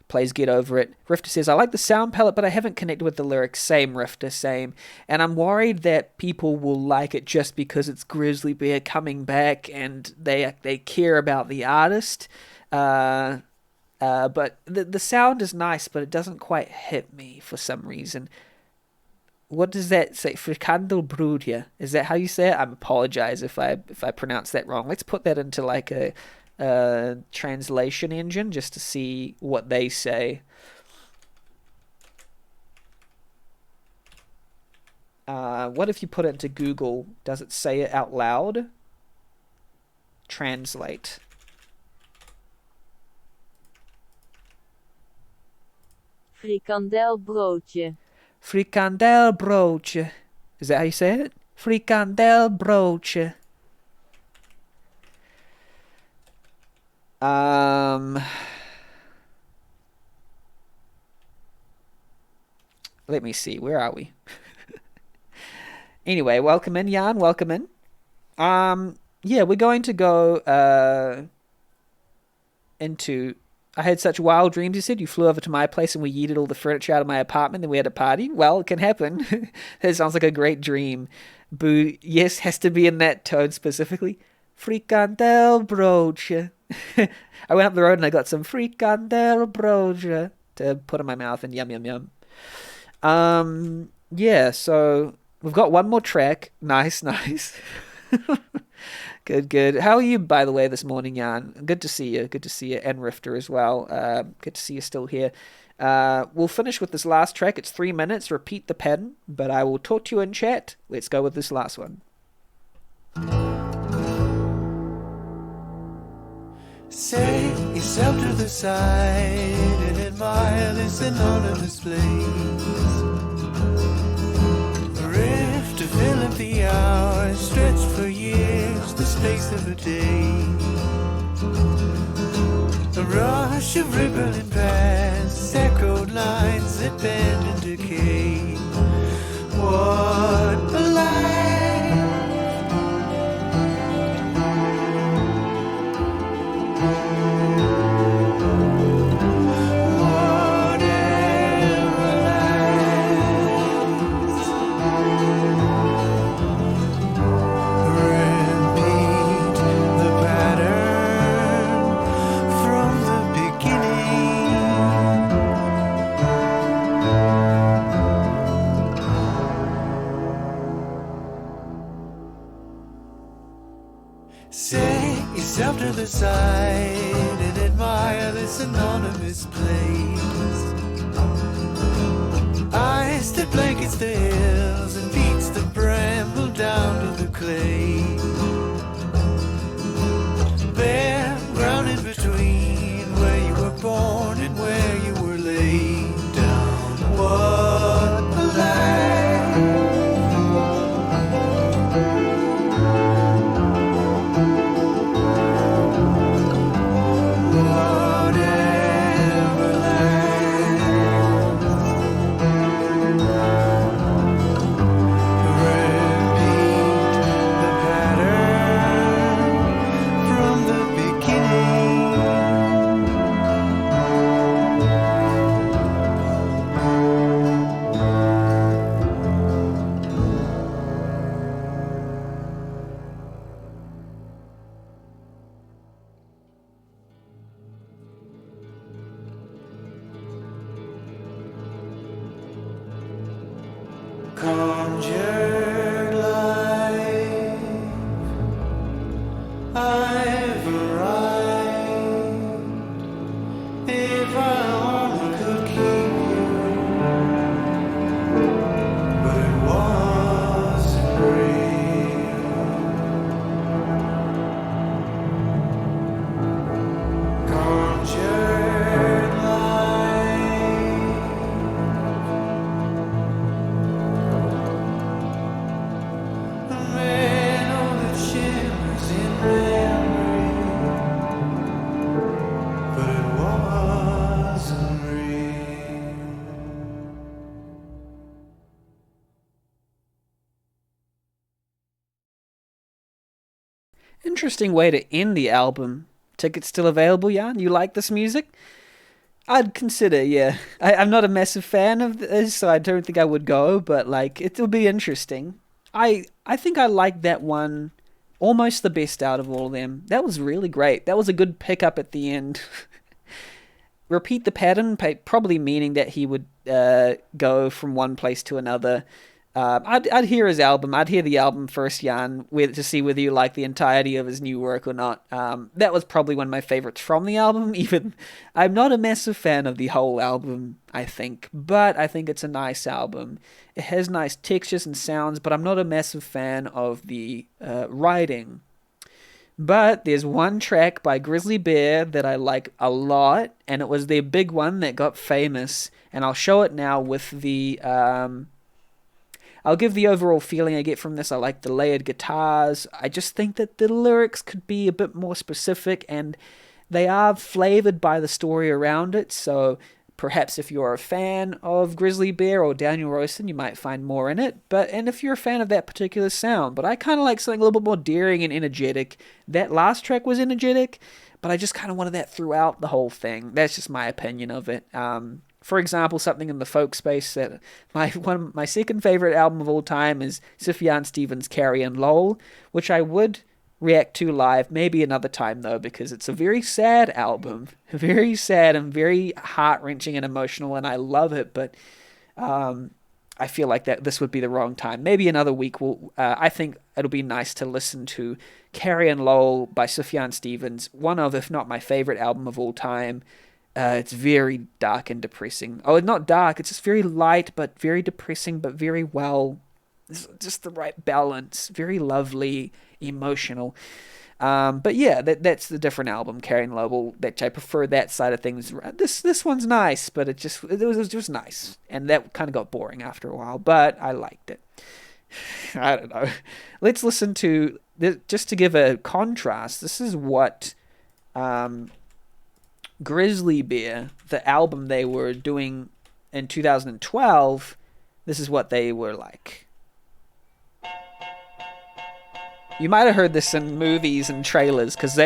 Plays Get Over It. Rifter says, I like the sound palette, but I haven't connected with the lyrics. Same, Rifter, same. And I'm worried that people will like it just because it's Grizzly Bear coming back and they care about the artist. But the sound is nice, but it doesn't quite hit me for some reason. What does that say? Frikandelbrudje. Is that how you say it? I apologize if I pronounce that wrong. Let's put that into like a translation engine just to see what they say. What if you put it into Google? Does it say it out loud? Translate. Frikandelbroodje. Frikandelbroodje. Is that how you say it? Frikandelbroodje. Let me see. Where are we? Anyway, welcome in, Jan. Welcome in. Yeah, we're going to go into... I had such wild dreams, you said. You flew over to my place and we yeeted all the furniture out of my apartment, then we had a party. Well, it can happen. That sounds like a great dream. Boo, yes, has to be in that tone specifically. Frikandelbroodje. I went up the road and I got some frikandelbroodje to put in my mouth and yum. Yeah, so we've got one more track. Nice. Good. How are you, by the way, this morning, Jan? Good to see you. And Rifter as well. Good to see you still here. We'll finish with this last track. It's 3 minutes. Repeat the pattern, but I will talk to you in chat. Let's go with this last one. Set yourself to the side and admire this anonymous place. A rift to fill up the hours, stretched for years, the space of a day. A rush of rippling past, echoed lines that bend and decay. What a life! Set yourself to the side and admire this anonymous place. Ice that blankets the hills and beats the bramble down to the clay. Bare ground in between where you were born and where you were laid down. What a life! conjured life. I've arrived. If I only could keep you, but it wasn't real. Conjured life. A meadow that shimmers in memory, but it wasn't real. Interesting way to end the album. Tickets still available, Jan? You like this music? I'd consider, yeah. I'm not a massive fan of this, so I don't think I would go, but like it'll be interesting. I think I like that one almost the best out of all of them. That was really great. That was a good pickup at the end. Repeat the pattern, probably meaning that he would go from one place to another. I'd hear his album. I'd hear the album first, Jan, to see whether you like the entirety of his new work or not. That was probably one of my favorites from the album. Even I'm not a massive fan of the whole album, I think, but I think it's a nice album. It has nice textures and sounds, but I'm not a massive fan of the writing. But there's one track by Grizzly Bear that I like a lot, and it was their big one that got famous. And I'll show it now with the. I'll give the overall feeling I get from this. I like the layered guitars. I just think that the lyrics could be a bit more specific, and they are flavored by the story around it. So perhaps if you're a fan of Grizzly Bear or Daniel Rossen, you might find more in it. And if you're a fan of that particular sound, but I kind of like something a little bit more daring and energetic. That last track was energetic, but I just kind of wanted that throughout the whole thing. That's just my opinion of it. For example, something in the folk space that my second favorite album of all time is Sufjan Stevens' Carrie and Lowell, which I would react to live maybe another time though, because it's a very sad album, very sad and very heart-wrenching and emotional, and I love it. But I feel like that this would be the wrong time. Maybe another week. I think it'll be nice to listen to Carrie and Lowell by Sufjan Stevens, one of, if not my favorite album of all time. It's very dark and depressing. Oh, not dark. It's just very light, but very depressing, but very well. It's just the right balance. Very lovely, emotional. But yeah, that's the different album, Carrie and Lowell. That I prefer that side of things. This one's nice, but it was just nice, and that kind of got boring after a while. But I liked it. I don't know. Let's listen to this, just to give a contrast. This is what. Grizzly Bear, the album they were doing in 2012, this is what they were like. You might have heard this in movies and trailers, because they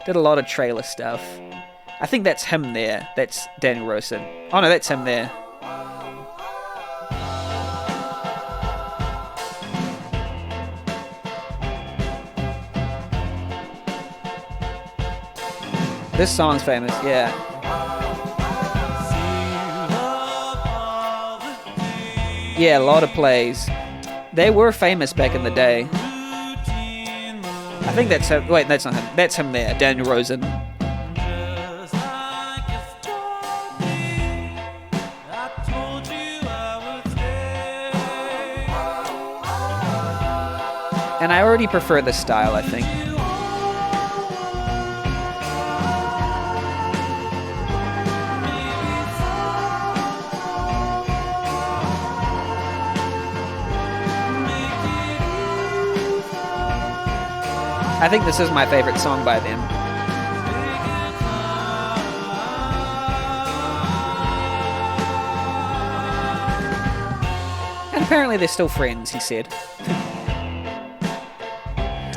did a lot of trailer stuff. I think that's him there. That's Daniel Rossen. Oh no, that's him there. This song's famous, yeah. Yeah, a lot of plays. They were famous back in the day. I think that's him. Wait, that's not him. That's him there, Daniel Rossen. And I already prefer this style, I think. I think this is my favorite song by them. And apparently they're still friends, he said.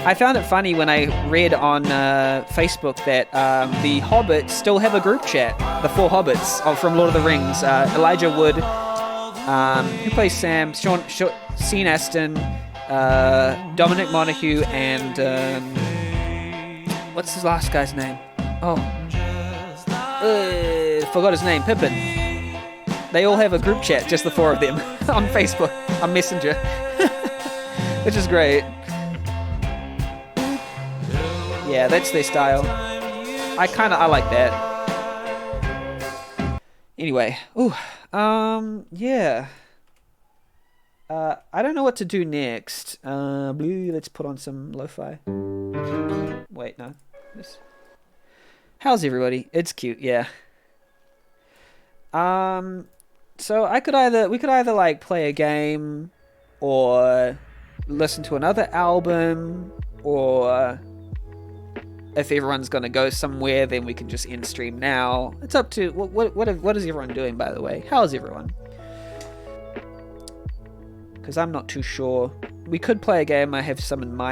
I found it funny when I read on Facebook that the Hobbits still have a group chat. The four Hobbits from Lord of the Rings. Elijah Wood, who plays Sam, Sean Astin, Dominic Monaghan, and what's his last guy's name? Forgot his name. Pippin. They all have a group chat, just the four of them, on Facebook. a messenger, which is great. Yeah, that's their style. I like that. Anyway, yeah. I don't know what to do next. Let's put on some lo-fi. Wait, no. How's everybody? It's cute, yeah. So we could either like play a game, or listen to another album, or if everyone's gonna go somewhere, then we can just end stream now. It's up to what is everyone doing, by the way? How's everyone? Because I'm not too sure. We could play a game. I have some in mind.